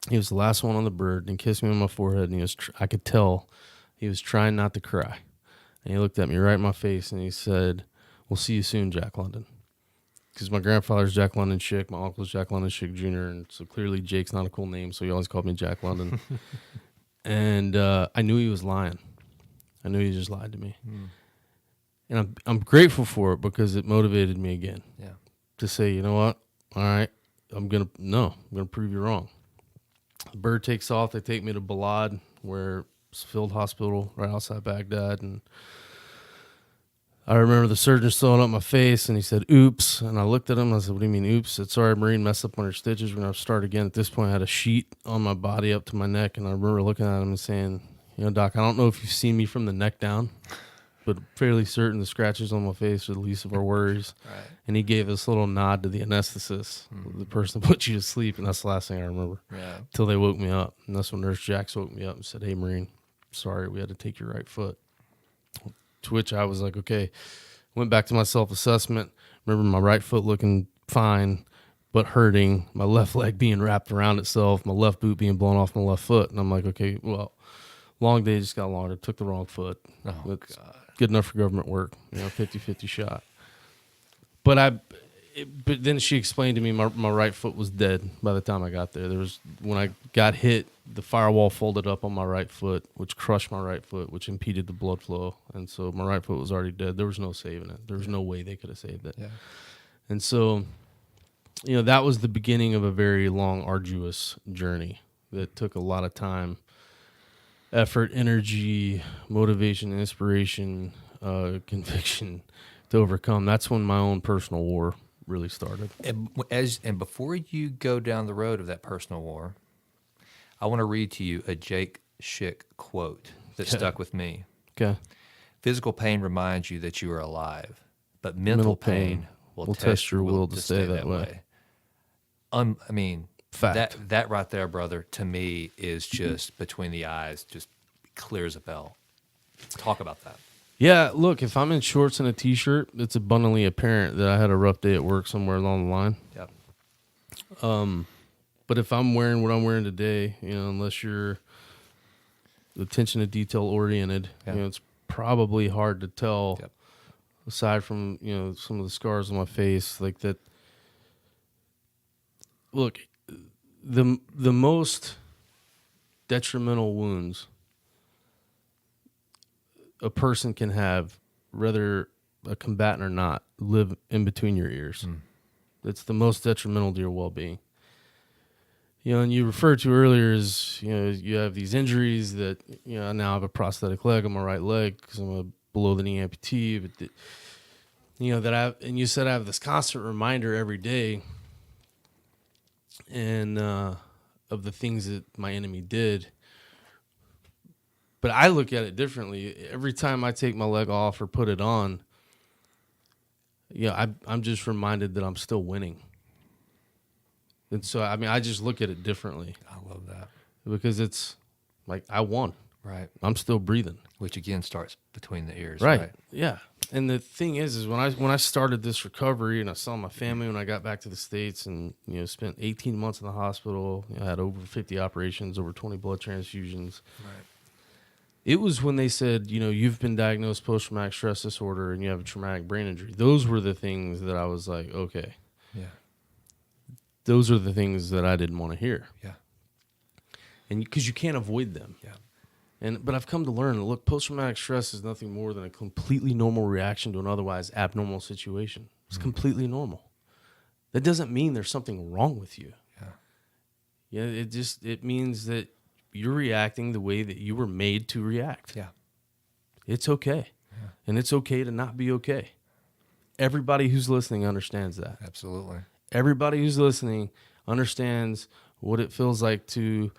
C: He was the last one on the Bird, and kissed me on my forehead, and I could tell he was trying not to cry. And he looked at me right in my face, and he said, "We'll see you soon, Jack London." Because my grandfather's Jack London Schick, my uncle's Jack London Schick Jr., and so clearly Jake's not a cool name, so he always called me Jack London. And I knew he was lying. I knew he just lied to me. Mm. And I'm grateful for it, because it motivated me again.
B: Yeah.
C: To say, you know what? All right, I'm gonna prove you wrong. The Bird takes off. They take me to Balad, where it's a field hospital right outside Baghdad, and I remember the surgeon sewing up my face, and he said, "Oops." And I looked at him, and I said, "What do you mean, oops?" I said, "Sorry, Marine, messed up on your stitches. We're going to have to start again." At this point, I had a sheet on my body up to my neck, and I remember looking at him and saying, "Doc, I don't know if you've seen me from the neck down, but I'm fairly certain the scratches on my face are the least of our worries."
B: Right.
C: And he gave this little nod to the anesthetist, the person that put you to sleep, and that's the last thing I remember.
B: Yeah.
C: Until they woke me up. And that's when Nurse Jax woke me up and said, "Hey, Marine, sorry, we had to take your right foot." To which I was like, okay. Went back to my self-assessment. Remember my right foot looking fine, but hurting. My left leg being wrapped around itself. My left boot being blown off my left foot. And I'm like, okay, well, long day just got longer. Took the wrong foot.
B: Oh,
C: That's
B: God.
C: good enough for government work. 50-50 shot. But then she explained to me my right foot was dead by the time I got there. When I got hit, the firewall folded up on my right foot, which crushed my right foot, which impeded the blood flow. And so my right foot was already dead. There was no saving it. There was no way they could have saved it.
B: Yeah.
C: And so, that was the beginning of a very long, arduous journey that took a lot of time, effort, energy, motivation, inspiration, conviction to overcome. That's when my own personal war really started.
B: And before you go down the road of that personal war, I want to read to you a Jake Schick quote that stuck with me.
C: Okay.
B: Physical pain reminds you that you are alive, but mental pain will test your will to stay that way. I mean,
C: fact.
B: That right there, brother, to me is just between the eyes, just clear as a bell. Talk about that.
C: Yeah, look, if I'm in shorts and a T-shirt, it's abundantly apparent that I had a rough day at work somewhere along the line.
B: Yep.
C: But if I'm wearing what I'm wearing today, unless you're attention to detail oriented, it's probably hard to tell.
B: Yep.
C: Aside from some of the scars on my face, like that. Look, the most detrimental wounds a person can have, whether a combatant or not, live in between your ears. It's the most detrimental to your well-being. And you referred to earlier is, you have these injuries that, I now have a prosthetic leg on my right leg because I'm a below-the-knee amputee. But, and you said I have this constant reminder every day and of the things that my enemy did. But I look at it differently. Every time I take my leg off or put it on, I'm just reminded that I'm still winning. And so, I mean, I just look at it differently
B: I love that.
C: because it's like I won.
B: Right.
C: I'm still breathing.
B: Which again starts between the ears.
C: Right. Yeah. And the thing is when I started this recovery and I saw my family when I got back to the States and, spent 18 months in the hospital, I had over 50 operations, over 20 blood transfusions.
B: Right.
C: It was when they said, you've been diagnosed post-traumatic stress disorder and you have a traumatic brain injury. Those were the things that I was like, okay.
B: Yeah.
C: Those are the things that I didn't want to hear.
B: Yeah.
C: And because you can't avoid them.
B: Yeah.
C: But I've come to learn, look, post-traumatic stress is nothing more than a completely normal reaction to an otherwise abnormal situation. It's completely normal. That doesn't mean there's something wrong with you.
B: Yeah.
C: Yeah, it means that you're reacting the way that you were made to react.
B: Yeah.
C: It's okay.
B: Yeah.
C: And it's okay to not be okay. Everybody who's listening understands that.
B: Absolutely.
C: Everybody who's listening understands what it feels like to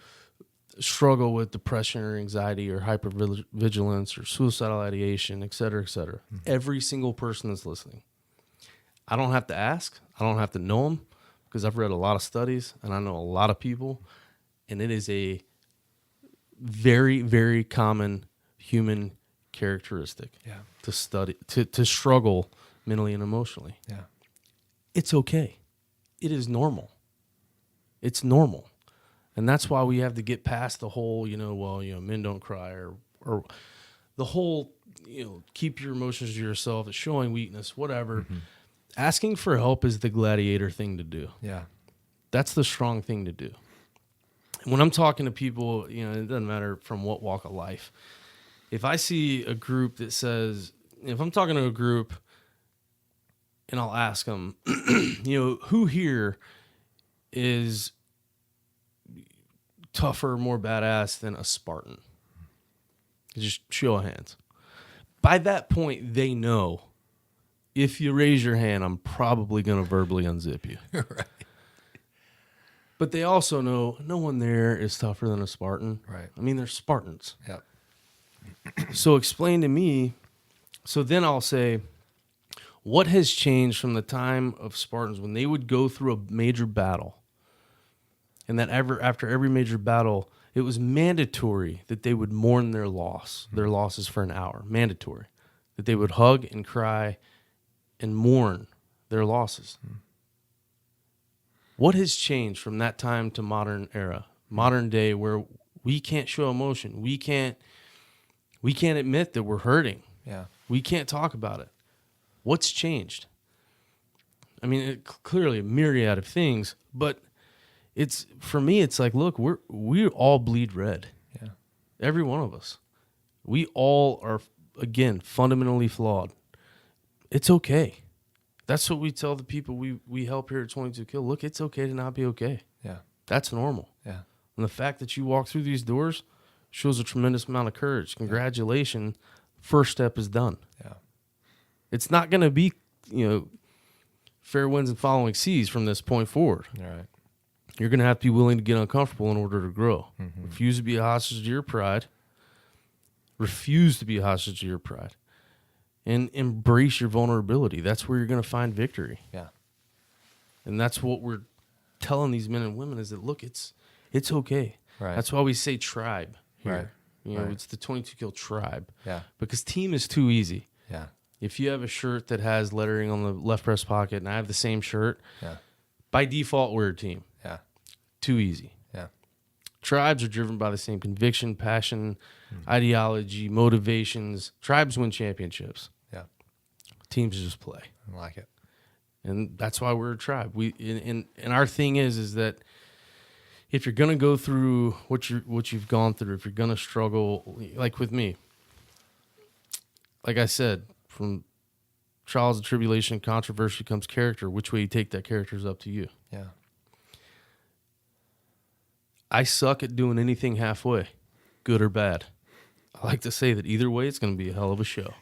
C: struggle with depression or anxiety or hypervigilance or suicidal ideation, et cetera, et cetera. Mm-hmm. Every single person that's listening. I don't have to ask. I don't have to know them because I've read a lot of studies and I know a lot of people, and it is a very, very common human characteristic to study, to struggle mentally and emotionally.
B: Yeah.
C: It's okay. It is normal. It's normal. And that's why we have to get past the whole, men don't cry or the whole, keep your emotions to yourself, it's showing weakness, whatever. Mm-hmm. Asking for help is the gladiator thing to do.
B: Yeah.
C: That's the strong thing to do. When I'm talking to people, it doesn't matter from what walk of life. If I see a group that says, if I'm talking to a group and I'll ask them, who here is tougher, more badass than a Spartan? Just show of hands. By that point, they know if you raise your hand, I'm probably going to verbally unzip you.
B: Right.
C: But they also know no one there is tougher than a Spartan.
B: Right.
C: I mean, they're Spartans.
B: Yep.
C: So explain to me. So then I'll say, what has changed from the time of Spartans when they would go through a major battle? And that after every major battle, it was mandatory that they would mourn their losses for an hour. Mandatory. That they would hug and cry and mourn their losses. What has changed from that time to modern era, modern day, where we can't show emotion? We can't admit that we're hurting.
B: Yeah. We
C: can't talk about it. What's changed? I mean, clearly a myriad of things, but for me, it's like, look, we all bleed red.
B: Yeah.
C: Every one of us. We all are, again, fundamentally flawed. It's okay. That's what we tell the people we help here at 22 Kill. Look, it's okay to not be okay.
B: Yeah.
C: That's normal.
B: Yeah.
C: And the fact that you walk through these doors shows a tremendous amount of courage. Congratulations. First step is done.
B: Yeah.
C: It's not going to be, fair winds and following seas from this point forward.
B: All right.
C: You're going to have to be willing to get uncomfortable in order to grow.
B: Mm-hmm.
C: Refuse to be a hostage to your pride. Refuse to be a hostage to your pride. And embrace your vulnerability. That's where you're going to find victory.
B: Yeah.
C: And that's what we're telling these men and women is that, look, it's okay.
B: Right.
C: That's why we say tribe here.
B: Right.
C: It's the 22 Kill tribe.
B: Yeah.
C: Because team is too easy.
B: Yeah.
C: If you have a shirt that has lettering on the left breast pocket and I have the same shirt, by default, we're a team.
B: Yeah.
C: Too easy.
B: Yeah.
C: Tribes are driven by the same conviction, passion, ideology, motivations. Tribes win championships.
B: Yeah.
C: Teams just play.
B: I like it.
C: And that's why we're a tribe. And our thing is that if you're gonna go through what you've gone through, if you're gonna struggle, like with me, like I said, from trials and tribulation, controversy comes character. Which way you take that character is up to you.
B: Yeah.
C: I suck at doing anything halfway, good or bad. I like to say that either way, it's going to be a hell of a show.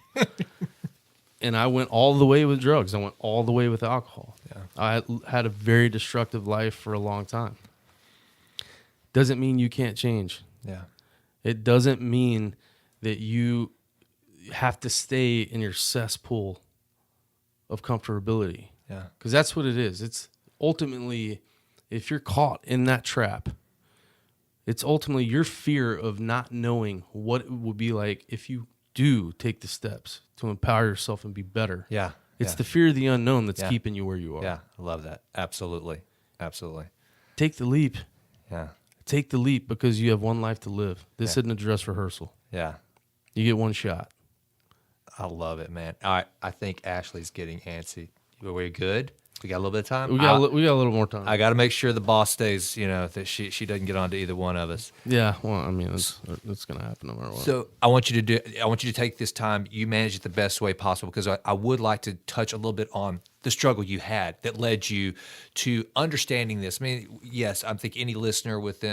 C: And I went all the way with drugs. I went all the way with alcohol.
B: Yeah.
C: I had a very destructive life for a long time. Doesn't mean you can't change.
B: Yeah.
C: It doesn't mean that you have to stay in your cesspool of comfortability.
B: Yeah.
C: Because that's what it is. It's ultimately, if you're caught in that trap, it's ultimately your fear of not knowing what it would be like if you do take the steps to empower yourself and be better.
B: Yeah.
C: It's
B: yeah.
C: the fear of the unknown that's
B: Yeah.
C: keeping you where you are.
B: Yeah, I love that. Absolutely. Absolutely.
C: Take the leap.
B: Yeah.
C: Take the leap because you have one life to live. This
B: Yeah.
C: isn't a dress rehearsal.
B: Yeah.
C: You get one shot.
B: I love it, man. All right. I think Ashley's getting antsy. Are we good? We got a little bit of time?
C: We got a little more time.
B: I got to make sure the boss stays, that she doesn't get on to either one of us.
C: Yeah, well, I mean, it's going to happen no matter what.
B: So I want you to take this time. You manage it the best way possible, because I would like to touch a little bit on the struggle you had that led you to understanding this. I mean, yes, I think any listener with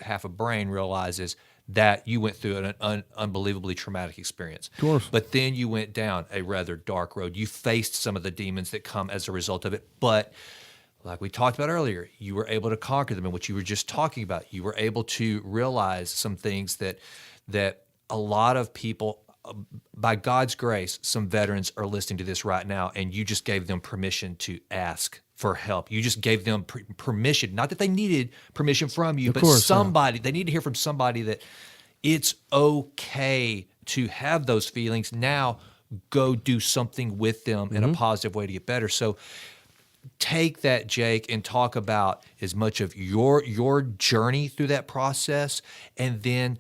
B: half a brain realizes that you went through an unbelievably traumatic experience.
C: Of course.
B: But then you went down a rather dark road. You faced some of the demons that come as a result of it. But like we talked about earlier, you were able to conquer them. And what you were just talking about, you were able to realize some things that a lot of people, by God's grace, some veterans are listening to this right now, and you just gave them permission to ask for help. You just gave them permission, not that they needed permission from you,
C: Of
B: but
C: course,
B: somebody, they need to hear from somebody that it's okay to have those feelings. Now go do something with them in a positive way to get better. So take that, Jake, and talk about as much of your journey through that process. And then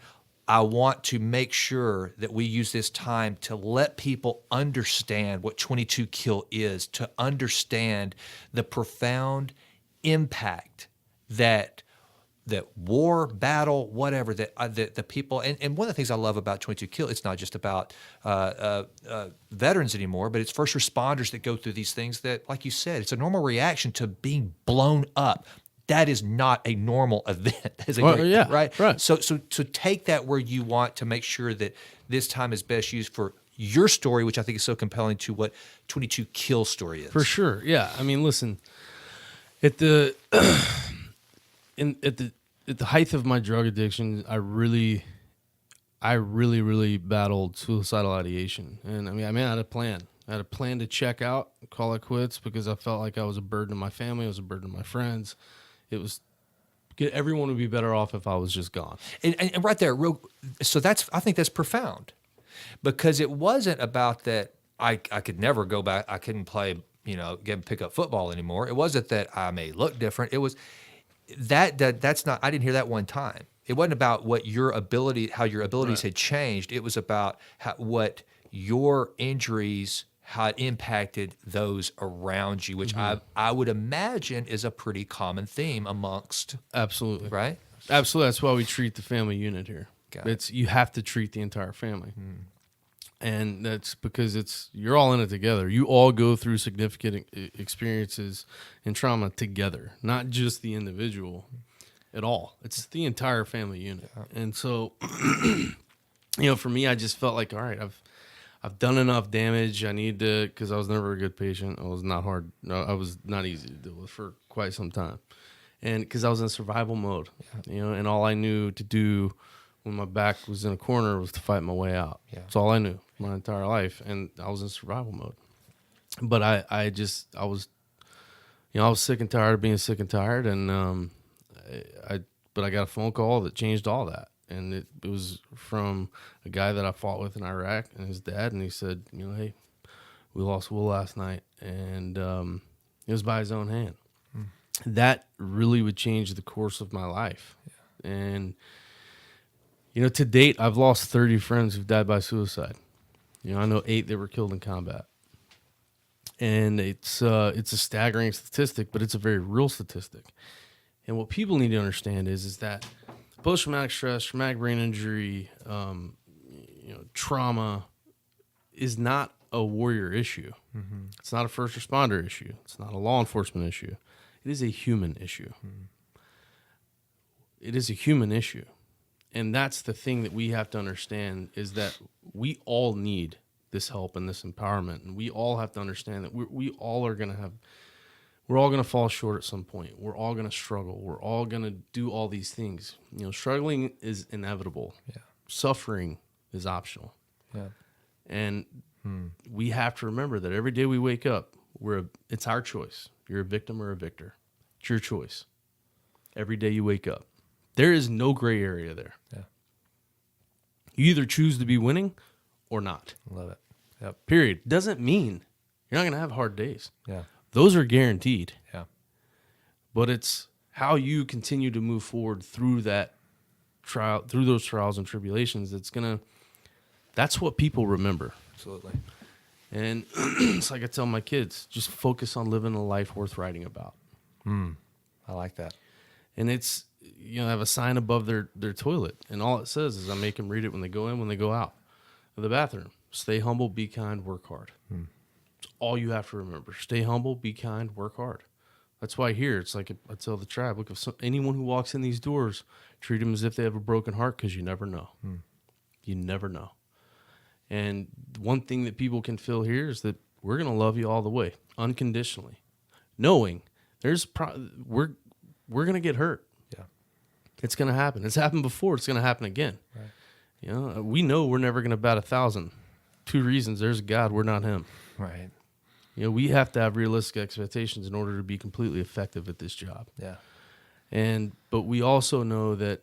B: I want to make sure that we use this time to let people understand what 22 Kill is, to understand the profound impact that war, battle, whatever, that the people, and one of the things I love about 22 Kill, it's not just about veterans anymore, but it's first responders that go through these things that, like you said, it's a normal reaction to being blown up. That is not a normal event. Right. So take that where you want to make sure that this time is best used for your story, which I think is so compelling to what 22 Kill story is.
C: For sure. Yeah. I mean, listen, at the at the height of my drug addiction, I really battled suicidal ideation. And I had a plan. I had a plan to check out, call it quits, because I felt like I was a burden to my family. I was a burden to my friends. It was everyone would be better off if I was just gone.
B: And right there, so I think that's profound, because it wasn't about that I could never go back. I couldn't play, pick up football anymore. It wasn't that I may look different. It was that's not. I didn't hear that one time. It wasn't about how your abilities
C: Right.
B: had changed. It was about what your injuries, how it impacted those around you, which I would imagine is a pretty common theme amongst.
C: Absolutely.
B: Right?
C: Absolutely. That's why we treat the family unit here.
B: Got it.
C: You have to treat the entire family. And that's because you're all in it together. You all go through significant experiences and trauma together, not just the individual at all. It's the entire family unit. And so, for me, I just felt like, all right, I've done enough damage. I need to, because I was never a good patient. I was not hard. No, I was not easy to deal with for quite some time. And because I was in survival mode, and all I knew to do when my back was in a corner was to fight my way out.
B: Yeah.
C: That's all I knew my entire life. And I was in survival mode. But I was sick and tired of being sick and tired. And but I got a phone call that changed all that. And it was from a guy that I fought with in Iraq and his dad. And he said, hey, we lost Will last night. And it was by his own hand. That really would change the course of my life. Yeah. And, to date, I've lost 30 friends who've died by suicide. I know 8 that were killed in combat. And it's a staggering statistic, but it's a very real statistic. And what people need to understand is that post-traumatic stress, traumatic brain injury, trauma is not a warrior issue. Mm-hmm. It's not a first responder issue. It's not a law enforcement issue. It is a human issue. Mm-hmm. It is a human issue. And that's the thing that we have to understand, is that we all need this help and this empowerment. And we all have to understand that we're all going to fall short at some point. We're all going to struggle. We're all going to do all these things. Struggling is inevitable. Yeah. Suffering is optional. Yeah. And we have to remember that every day we wake up, it's our choice. You're a victim or a victor. It's your choice. every day you wake up. There is no gray area there.
B: Yeah.
C: You either choose to be winning or not.
B: Love it. Yep.
C: Period. Doesn't mean you're not going to have hard days.
B: Yeah.
C: Those are guaranteed.
B: Yeah.
C: But it's how you continue to move forward through that trial, through those trials and tribulations. That's what people remember.
B: Absolutely.
C: And it's like I tell my kids, just focus on living a life worth writing about.
B: I like that.
C: And it's, I have a sign above their toilet, and all it says is I make them read it when they go in, when they go out of the bathroom. Stay humble, be kind, work hard. It's all you have to remember. Stay humble, be kind, work hard. That's why here, it's like I tell the tribe, look, if anyone who walks in these doors, treat them as if they have a broken heart, because you never know. You never know. And one thing that people can feel here is that we're going to love you all the way, unconditionally, knowing we're going to get hurt.
B: Yeah.
C: It's going to happen. It's happened before. It's going to happen again.
B: Right.
C: We know we're never going to bat 1,000. 2 reasons. There's God. We're not him.
B: Right.
C: We have to have realistic expectations in order to be completely effective at this job.
B: Yeah.
C: But we also know that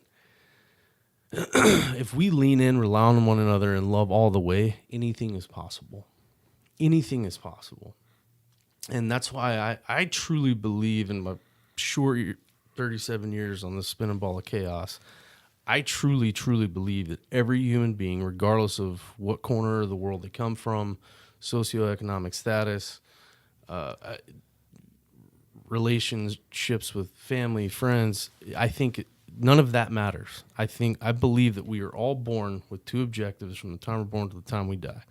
C: if we lean in, rely on one another, and love all the way, anything is possible. Anything is possible. And that's why I truly believe, in my short 37 years on the spinning ball of chaos, I truly, truly believe that every human being, regardless of what corner of the world they come from, socioeconomic status, relationships with family, friends, I think none of that matters. I believe that we are all born with 2 objectives from the time we're born to the time we die,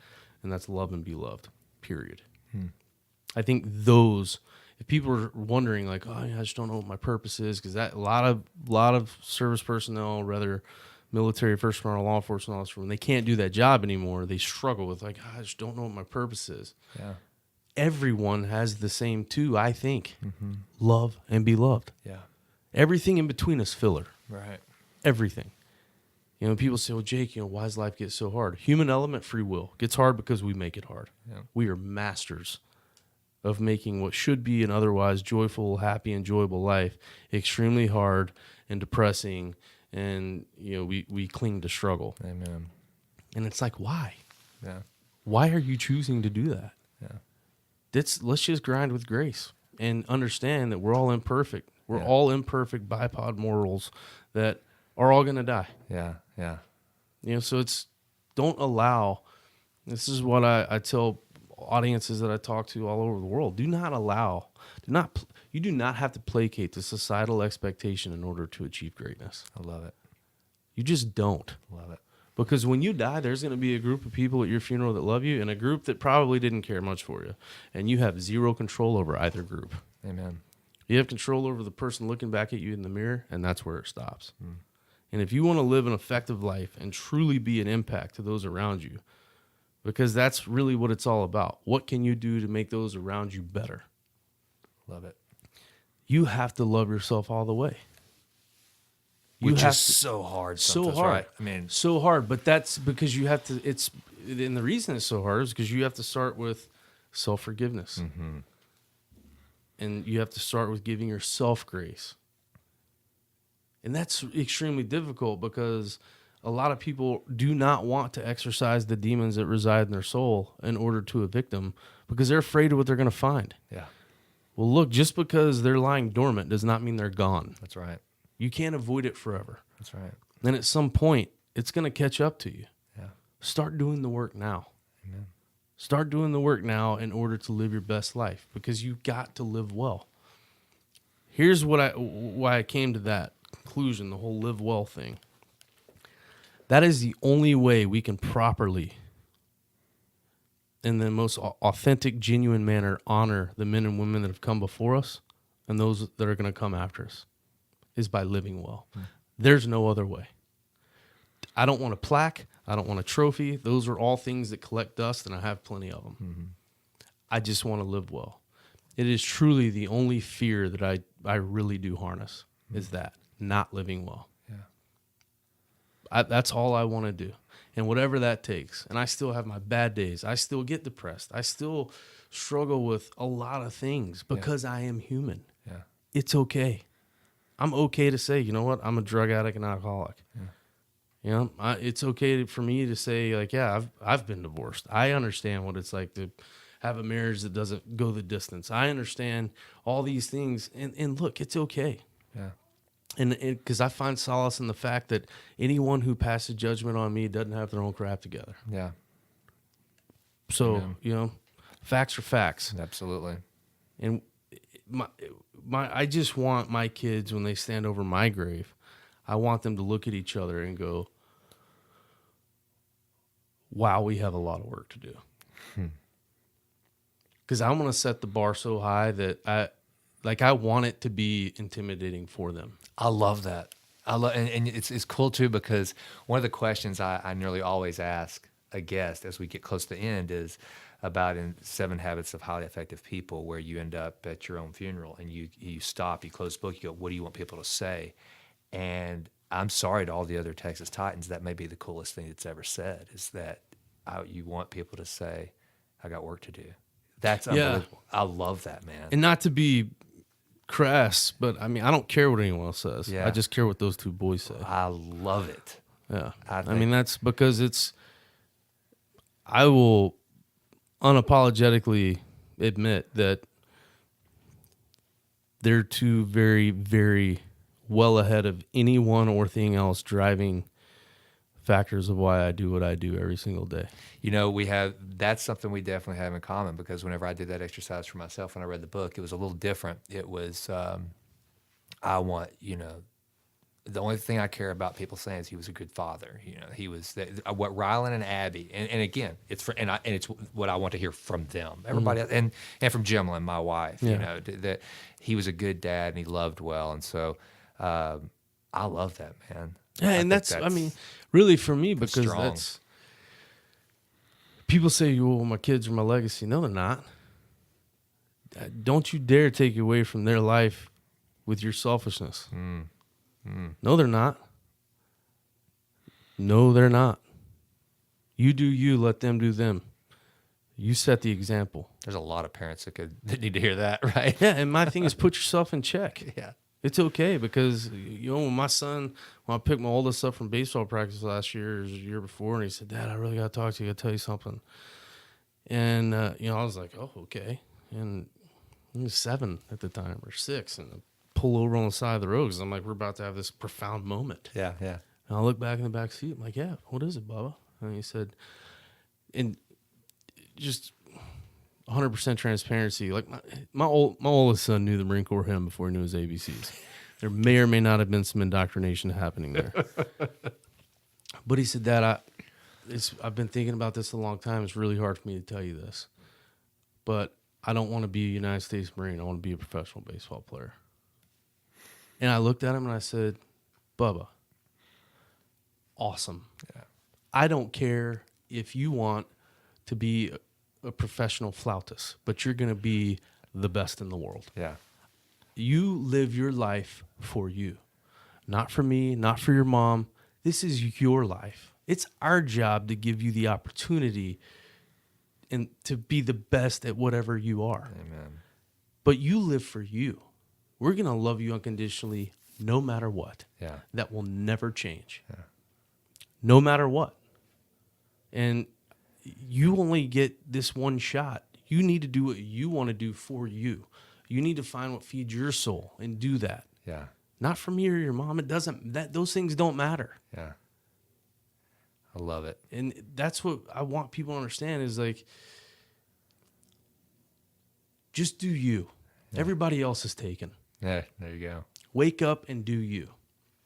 C: and that's love and be loved, period. I think those, if people are wondering, like, oh, I just don't know what my purpose is, because that a lot of service personnel, whether military, first responder, law enforcement officer, when they can't do that job anymore, they struggle with, like, I just don't know what my purpose is.
B: Yeah.
C: Everyone has the same 2, I think. Love and be loved.
B: Yeah.
C: Everything in between is filler.
B: Right.
C: Everything. People say, well, Jake, why does life get so hard? Human element, free will. Gets hard because we make it hard.
B: Yeah.
C: We are masters of making what should be an otherwise joyful, happy, enjoyable life extremely hard and depressing, and we cling to struggle.
B: Amen.
C: And it's like, why?
B: Yeah.
C: Why are you choosing to do that?
B: Yeah.
C: Let's just grind with grace and understand that we're all imperfect. We're
B: Yeah.
C: all imperfect bipod mortals that are all going to die.
B: Yeah. Yeah.
C: So it's, don't allow, this is what I tell audiences that I talk to all over the world. You do not have to placate to societal expectation in order to achieve greatness.
B: I love it.
C: You just don't.
B: Love it.
C: Because when you die, there's going to be a group of people at your funeral that love you and a group that probably didn't care much for you. And you have zero control over either group.
B: Amen.
C: You have control over the person looking back at you in the mirror, and that's where it stops. And if you want to live an effective life and truly be an impact to those around you, because that's really what it's all about. What can you do to make those around you better?
B: Love it.
C: You have to love yourself all the way.
B: Which is so hard.
C: So hard.
B: Right? I mean,
C: so hard. But that's because you have to, and the reason it's so hard is because you have to start with self-forgiveness. And you have to start with giving yourself grace. And that's extremely difficult because a lot of people do not want to exorcise the demons that reside in their soul in order to evict them because they're afraid of what they're going to find.
B: yeah,
C: Well, look, just because they're lying dormant does not mean they're gone.
B: that's right.
C: You can't avoid it forever.
B: That's right.
C: And at some point, it's going to catch up to you.
B: Yeah.
C: Start doing the work now.
B: Amen.
C: Start doing the work now in order to live your best life because you got to live well. Here's why I came to that conclusion, the whole live well thing. That is the only way we can properly, in the most authentic, genuine manner, honor the men and women that have come before us and those that are going to come after us, is by living well. There's no other way. I don't want a plaque. I don't want a trophy. Those are all things that collect dust, and I have plenty of them. I just want to live well. It is truly the only fear that I really do harness, is that, not living well. That's all I want to do. And whatever that takes. And I still have my bad days. I still get depressed. I still struggle with a lot of things because I am human.
B: Yeah.
C: It's okay. I'm okay to say, you know what, I'm a drug addict and alcoholic. Yeah. You know, it's okay for me to say, like, yeah, I've been divorced. I understand what it's like to have a marriage that doesn't go the distance. I understand all these things, and look, it's okay.
B: Yeah.
C: And because I find solace in the fact that anyone who passes judgment on me doesn't have their own crap together.
B: Yeah.
C: So, facts are facts.
B: Absolutely.
C: And I just want my kids, when they stand over my grave, I want them to look at each other and go, wow, we have a lot of work to do. Because I want to set the bar so high that I want it to be intimidating for them.
B: I love that. And it's cool too, because one of the questions I nearly always ask a guest as we get close to the end is about in 7 Habits of Highly Effective People, where you end up at your own funeral and you stop, you close the book, you go, what do you want people to say? And I'm sorry to all the other Texas Titans, that may be the coolest thing that's ever said, is that you want people to say, I got work to do. That's unbelievable. I love that, man.
C: And not to be crass, but I mean, I don't care what anyone else says.
B: Yeah.
C: I just care what those 2 boys say.
B: I love it.
C: Yeah.
B: I
C: mean, that's because I will unapologetically admit that they're 2 very, very well ahead of anyone or thing else driving factors of why I do what I do every single day.
B: That's something we definitely have in common, because whenever I did that exercise for myself, when I read the book, it was a little different. It was, I want, the only thing I care about people saying is he was a good father. He was what Rylan and Abby, and again, it's what I want to hear from them, everybody else, and from Jimlyn, my wife.
C: Yeah.
B: That he was a good dad and he loved well, and so I love that, man.
C: Yeah, and that's I mean, really for me, because
B: strong.
C: that's people say, well, my kids are my legacy. No, they're not. Don't you dare take away from their life with your selfishness. No, they're not. No, they're not. You do you, let them do them. You set the example.
B: There's a lot of parents that need to hear that, right?
C: Yeah, and my thing is put yourself in check.
B: Yeah.
C: It's okay, because, when my son, when I picked my oldest up from baseball practice last year, or the year before, and he said, Dad, I really got to talk to you. I got to tell you something. And, I was like, oh, okay. And he was 7 at the time, or 6, and I pull over on the side of the road because I'm like, we're about to have this profound moment.
B: Yeah, yeah.
C: And I look back in the back seat. I'm like, yeah, what is it, Bubba? And he said, and just 100% transparency. Like my oldest son knew the Marine Corps hymn before he knew his ABCs. There may or may not have been some indoctrination happening there. But he said, Dad, I've been thinking about this a long time. It's really hard for me to tell you this, but I don't want to be a United States Marine. I want to be a professional baseball player. And I looked at him and I said, Bubba, awesome.
B: Yeah.
C: I don't care if you want to be a professional flautist, but you're going to be the best in the world.
B: Yeah.
C: You live your life for you, not for me, not for your mom. This is your life. It's our job to give you the opportunity and to be the best at whatever you are.
B: Amen.
C: But you live for you. We're going to love you unconditionally no matter what.
B: Yeah.
C: That will never change.
B: Yeah.
C: No matter what. And you only get this one shot. You need to do what you want to do for you. You need to find what feeds your soul and do that.
B: Yeah.
C: Not for me or your mom. It doesn't, those things don't matter.
B: Yeah. I love it.
C: And that's what I want people to understand is like, just do you. Yeah. Everybody else is taken.
B: Yeah, there you go.
C: Wake up and do you.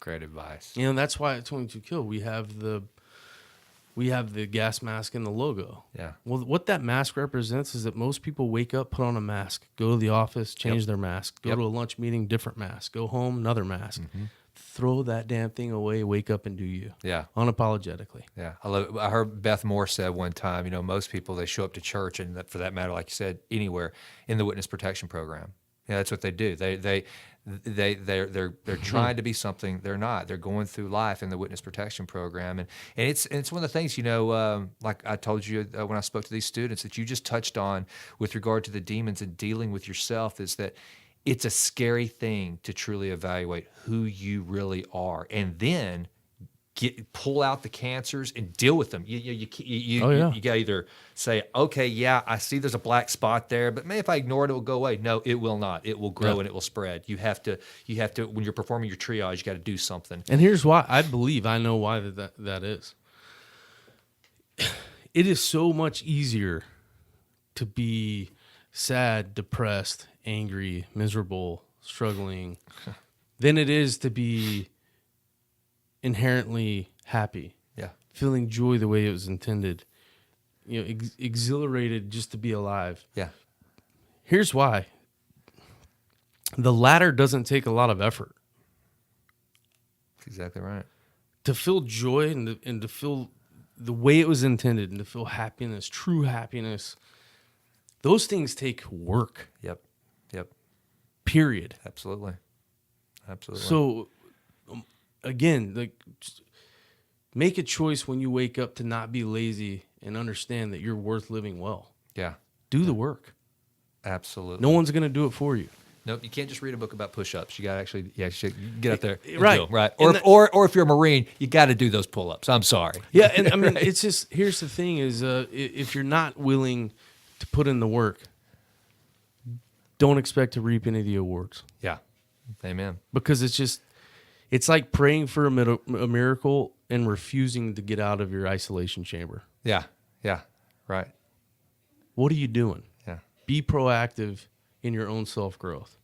B: Great advice.
C: That's why at 22 Kill we have the gas mask and the logo.
B: Yeah.
C: Well, what that mask represents is that most people wake up, put on a mask, go to the office, change their mask, go to a lunch meeting, different mask, go home, another mask. Mm-hmm. Throw that damn thing away, wake up and do you.
B: Yeah.
C: Unapologetically.
B: Yeah. I love it. I heard Beth Moore said one time, most people, they show up to church and for that matter, like you said, anywhere in the witness protection program. Yeah, that's what they do. They're trying to be something they're not. They're going through life in the witness protection program, and it's one of the things like I told you when I spoke to these students that you just touched on with regard to the demons and dealing with yourself is that it's a scary thing to truly evaluate who you really are, and then pull out the cancers and deal with them.
C: Oh, yeah.
B: You got to either say, okay, yeah, I see there's a black spot there, but maybe if I ignore it, it will go away. No, it will not. It will grow
C: Yeah.
B: and it will spread. You have to when you're performing your triage, you got to do something.
C: And here's why. I know why that is. It is so much easier to be sad, depressed, angry, miserable, struggling than it is to be inherently happy,
B: Yeah.
C: feeling joy the way it was intended, exhilarated just to be alive.
B: Yeah.
C: Here's why. The latter doesn't take a lot of effort.
B: That's exactly right.
C: To feel joy and to feel the way it was intended and to feel happiness, true happiness, those things take work,
B: Yep.
C: period.
B: Absolutely.
C: So, again, just make a choice when you wake up to not be lazy and understand that you're worth living well.
B: Yeah.
C: Do the work.
B: Absolutely.
C: No one's going to do it for you.
B: Nope, you can't just read a book about push-ups. You got to actually, get up there, and
C: Right.
B: do 'em, right?
C: And
B: Or if you're a Marine, you got to do those pull-ups. I'm sorry.
C: Yeah, and I mean, it's just, here's the thing is, if you're not willing to put in the work, don't expect to reap any of the awards.
B: Yeah, amen.
C: Because it's like praying for a miracle and refusing to get out of your isolation chamber.
B: Yeah, right.
C: What are you doing?
B: Yeah,
C: Be proactive in your own self-growth.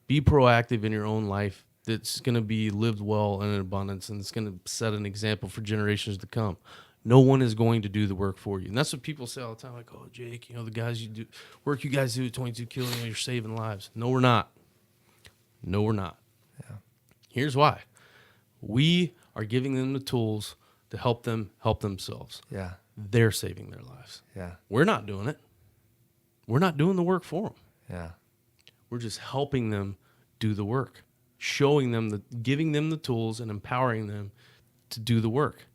C: Be proactive in your own life that's going to be lived well and in abundance, and it's going to set an example for generations to come. No one is going to do the work for you. And that's what people say all the time, like, oh, Jake, the guys you guys do at 22 Kill, you're saving lives. No, we're not.
B: yeah,
C: Here's why. We are giving them the tools to help them help themselves.
B: yeah,
C: They're saving their lives.
B: yeah,
C: We're not doing it. We're not doing the work for them.
B: yeah,
C: We're just helping them do the work, showing them, giving them the tools and empowering them to do the work.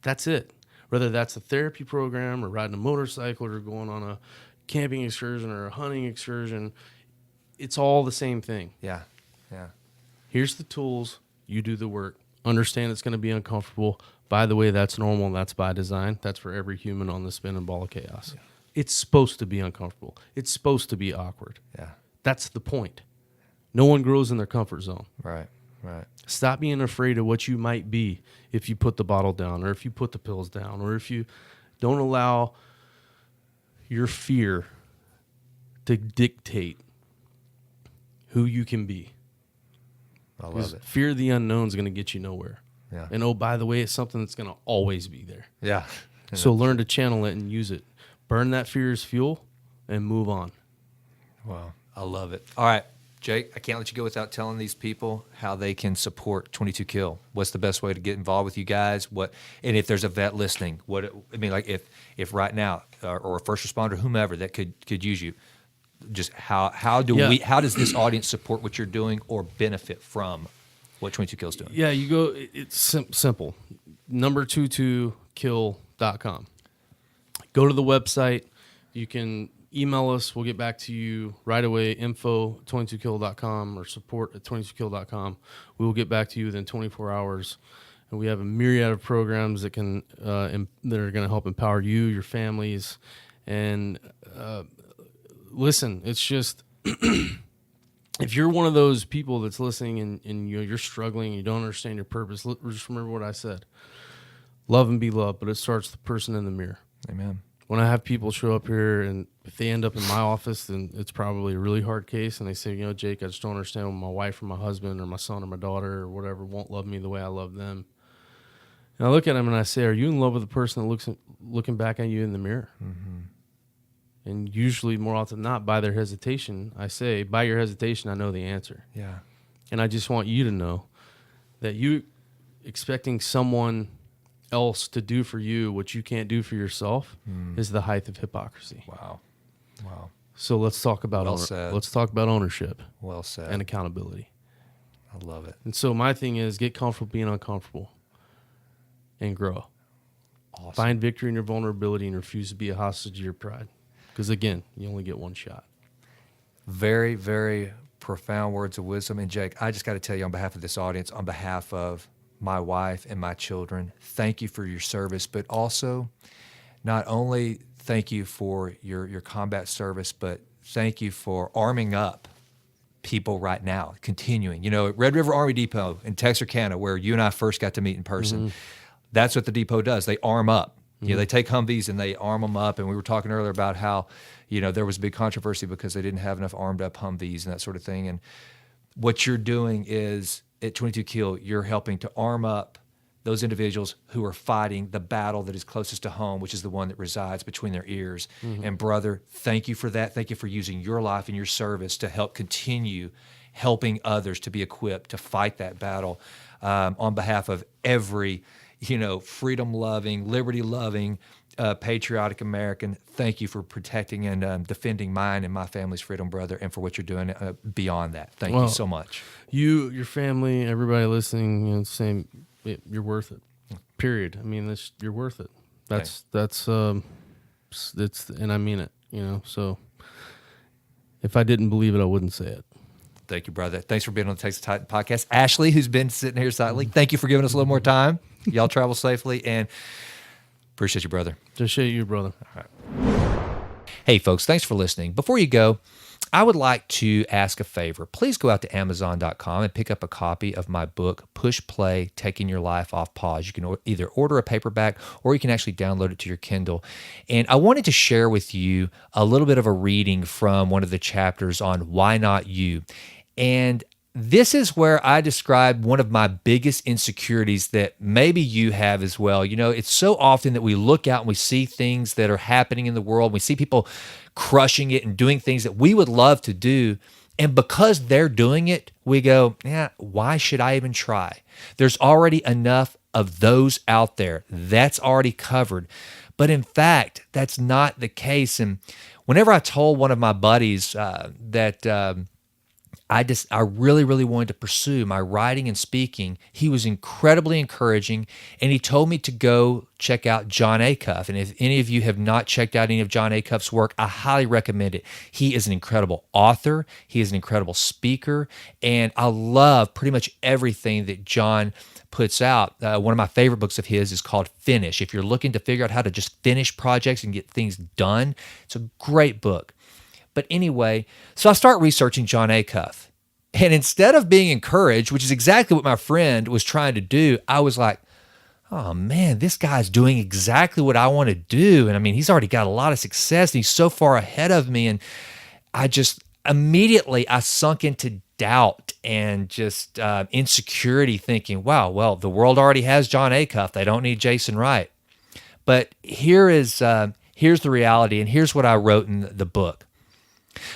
C: That's it. Whether that's a therapy program or riding a motorcycle or going on a camping excursion or a hunting excursion, it's all the same thing.
B: yeah.
C: Here's the tools. You do the work. Understand it's going to be uncomfortable. By the way, that's normal. That's by design. That's for every human on the spinning ball of chaos. Yeah. It's supposed to be uncomfortable. It's supposed to be awkward.
B: Yeah.
C: That's the point. No one grows in their comfort zone.
B: Right.
C: Stop being afraid of what you might be if you put the bottle down or if you put the pills down or if you don't allow your fear to dictate who you can be.
B: I love it.
C: Fear of the unknown is going to get you nowhere.
B: Yeah.
C: And oh, by the way, it's something that's going to always be there.
B: Yeah.
C: So learn to channel it and use it. Burn that fear as fuel and move on.
B: Wow. I love it. All right, Jake, I can't let you go without telling these people how they can support 22 Kill. What's the best way to get involved with you guys? And if there's a vet listening, if right now or a first responder, whomever that could use you, just how does this audience support what you're doing or benefit from what 22 Kill is doing?
C: Yeah, you go. It's simple. Number22kill.com. Go to the website. You can email us. We'll get back to you right away. info@22kill.com or support@22kill.com. We will get back to you within 24 hours. And we have a myriad of programs that are going to help empower you, your families, and listen. It's just if you're one of those people that's listening and you're struggling, and you don't understand your purpose. Just remember what I said. Love and be loved, but it starts with the person in the mirror.
B: Amen.
C: When I have people show up here and if they end up in my office, then it's probably a really hard case. And they say, Jake, I just don't understand when my wife or my husband or my son or my daughter or whatever won't love me the way I love them. And I look at them and I say, are you in love with the person that looking back at you in the mirror? Mm-hmm. And usually, more often than not, by their hesitation, I say, by your hesitation, I know the answer.
B: Yeah.
C: And I just want you to know that you expecting someone else to do for you what you can't do for yourself is the height of hypocrisy.
B: Wow.
C: So let's talk about let's talk about ownership.
B: Well said.
C: And accountability.
B: I love it.
C: And so my thing is get comfortable being uncomfortable and grow.
B: Awesome.
C: Find victory in your vulnerability and refuse to be a hostage to your pride. Because again, you only get one shot.
B: Very, very profound words of wisdom. And Jake, I just got to tell you on behalf of this audience, on behalf of my wife and my children, thank you for your service, but also not only thank you for your combat service, but thank you for arming up people right now, continuing. At Red River Army Depot in Texarkana, where you and I first got to meet in person, that's what the depot does. They arm up. They take Humvees and they arm them up. And we were talking earlier about how, there was a big controversy because they didn't have enough armed up Humvees and that sort of thing. And what you're doing is, at 22 Kill, you're helping to arm up those individuals who are fighting the battle that is closest to home, which is the one that resides between their ears. And brother, thank you for that. Thank you for using your life and your service to help continue helping others to be equipped to fight that battle on behalf of every, freedom-loving, liberty-loving, patriotic American. Thank you for protecting and defending mine and my family's freedom, brother, and for what you're doing beyond that. Thank you so much.
C: You, your family, everybody listening, same. You're worth it. Period. I mean, you're worth it. That's and I mean it. So if I didn't believe it, I wouldn't say it.
B: Thank you, brother. Thanks for being on the Texas Titan podcast. Ashley, who's been sitting here silently, thank you for giving us a little more time. Y'all travel safely, and appreciate you, brother.
C: Appreciate you, brother.
B: All right. Hey, folks, thanks for listening. Before you go, I would like to ask a favor. Please go out to Amazon.com and pick up a copy of my book, Push Play, Taking Your Life Off Pause. You can either order a paperback or you can actually download it to your Kindle. And I wanted to share with you a little bit of a reading from one of the chapters on Why Not You. And this is where I describe one of my biggest insecurities that maybe you have as well. It's so often that we look out and we see things that are happening in the world. We see people crushing it and doing things that we would love to do. And because they're doing it, we go, why should I even try? There's already enough of those out there. That's already covered. But in fact, that's not the case. And whenever I told one of my buddies that I really, really wanted to pursue my writing and speaking, he was incredibly encouraging, and he told me to go check out John Acuff. And if any of you have not checked out any of John Acuff's work, I highly recommend it. He is an incredible author. He is an incredible speaker, and I love pretty much everything that John puts out. One of my favorite books of his is called Finish. If you're looking to figure out how to just finish projects and get things done, it's a great book. But anyway, so I start researching John Acuff. And instead of being encouraged, which is exactly what my friend was trying to do, I was like, oh man, this guy's doing exactly what I want to do. And I mean, he's already got a lot of success and he's so far ahead of me. And I just immediately, I sunk into doubt and just insecurity, thinking, wow, well, the world already has John Acuff. They don't need Jason Wright. But here's the reality, and here's what I wrote in the book.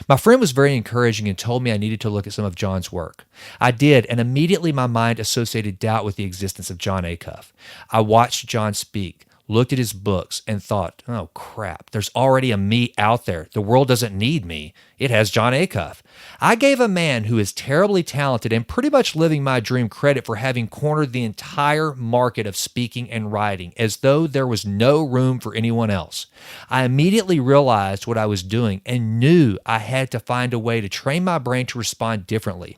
B: My friend was very encouraging and told me I needed to look at some of John's work. I did, and immediately my mind associated doubt with the existence of John Acuff. I watched John speak, looked at his books, and thought, oh crap, there's already a me out there. The world doesn't need me. It has John Acuff. I gave a man who is terribly talented and pretty much living my dream credit for having cornered the entire market of speaking and writing, as though there was no room for anyone else. I immediately realized what I was doing and knew I had to find a way to train my brain to respond differently.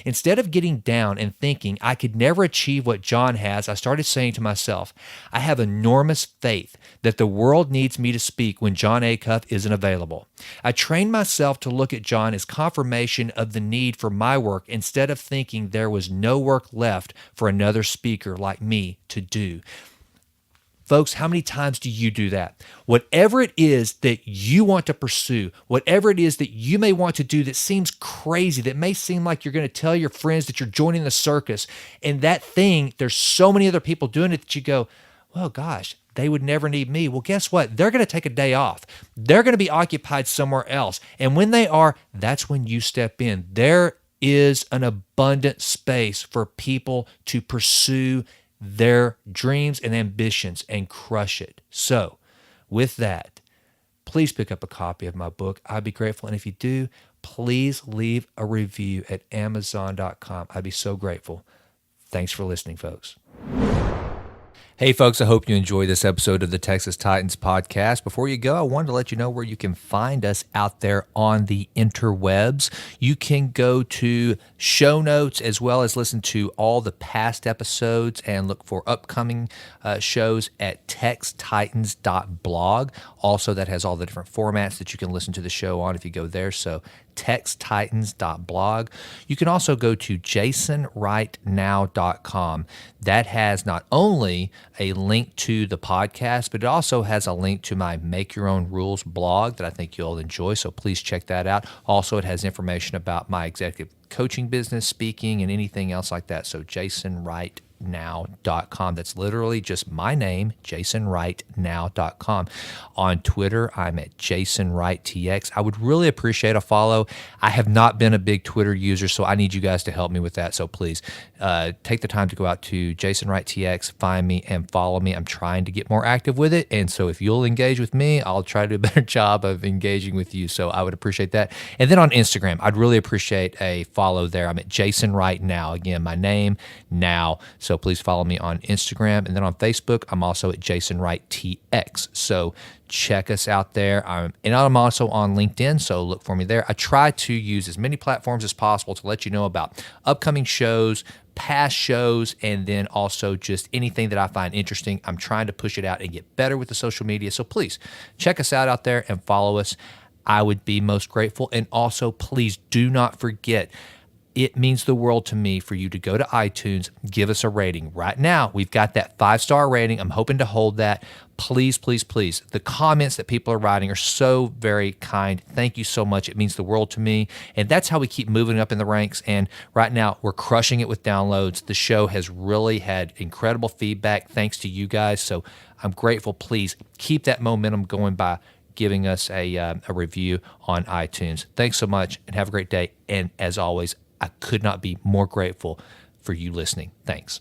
B: Instead of getting down and thinking I could never achieve what John has, I started saying to myself, I have enormous faith that the world needs me to speak when John Acuff isn't available. I trained myself to look at John as confirmation of the need for my work instead of thinking there was no work left for another speaker like me to do. Folks, how many times do you do that? Whatever it is that you want to pursue, whatever it is that you may want to do that seems crazy, that may seem like you're going to tell your friends that you're joining the circus, and that thing, there's so many other people doing it that you go, well, gosh, they would never need me. Well, guess what? They're going to take a day off. They're going to be occupied somewhere else. And when they are, that's when you step in. There is an abundant space for people to pursue their dreams and ambitions and crush it. So with that, please pick up a copy of my book. I'd be grateful. And if you do, please leave a review at Amazon.com. I'd be so grateful. Thanks for listening, folks. Hey, folks, I hope you enjoyed this episode of the Texas Titans podcast. Before you go, I wanted to let you know where you can find us out there on the interwebs. You can go to show notes as well as listen to all the past episodes and look for upcoming shows at textitans.blog. Also, that has all the different formats that you can listen to the show on if you go there. So textitans.blog. You can also go to jasonwrightnow.com. That has not only a link to the podcast, but it also has a link to my Make Your Own Rules blog that I think you'll enjoy. So please check that out. Also, it has information about my executive coaching business, speaking, and anything else like that. So jasonwrightnow.com. That's literally just my name, jasonwrightnow.com. On Twitter, I'm at jasonwrighttx. I would really appreciate a follow. I have not been a big Twitter user, so I need you guys to help me with that. So please take the time to go out to jasonwrighttx, find me, and follow me. I'm trying to get more active with it, and so if you'll engage with me, I'll try to do a better job of engaging with you. So I would appreciate that. And then on Instagram, I'd really appreciate a follow there. I'm at Jason Wright Now. Again, my name now. So please follow me on Instagram. And then on Facebook, I'm also at Jason Wright TX. So check us out there. And I'm also on LinkedIn, so look for me there. I try to use as many platforms as possible to let you know about upcoming shows, past shows, and then also just anything that I find interesting. I'm trying to push it out and get better with the social media. So please check us out there and follow us. I would be most grateful. And also, please do not forget, it means the world to me for you to go to iTunes, give us a rating. Right now, we've got that 5-star rating. I'm hoping to hold that. Please, please, please. The comments that people are writing are so very kind. Thank you so much. It means the world to me. And that's how we keep moving up in the ranks. And right now, we're crushing it with downloads. The show has really had incredible feedback thanks to you guys. So I'm grateful. Please keep that momentum going by giving us a review on iTunes. Thanks so much and have a great day. And as always, I could not be more grateful for you listening. Thanks.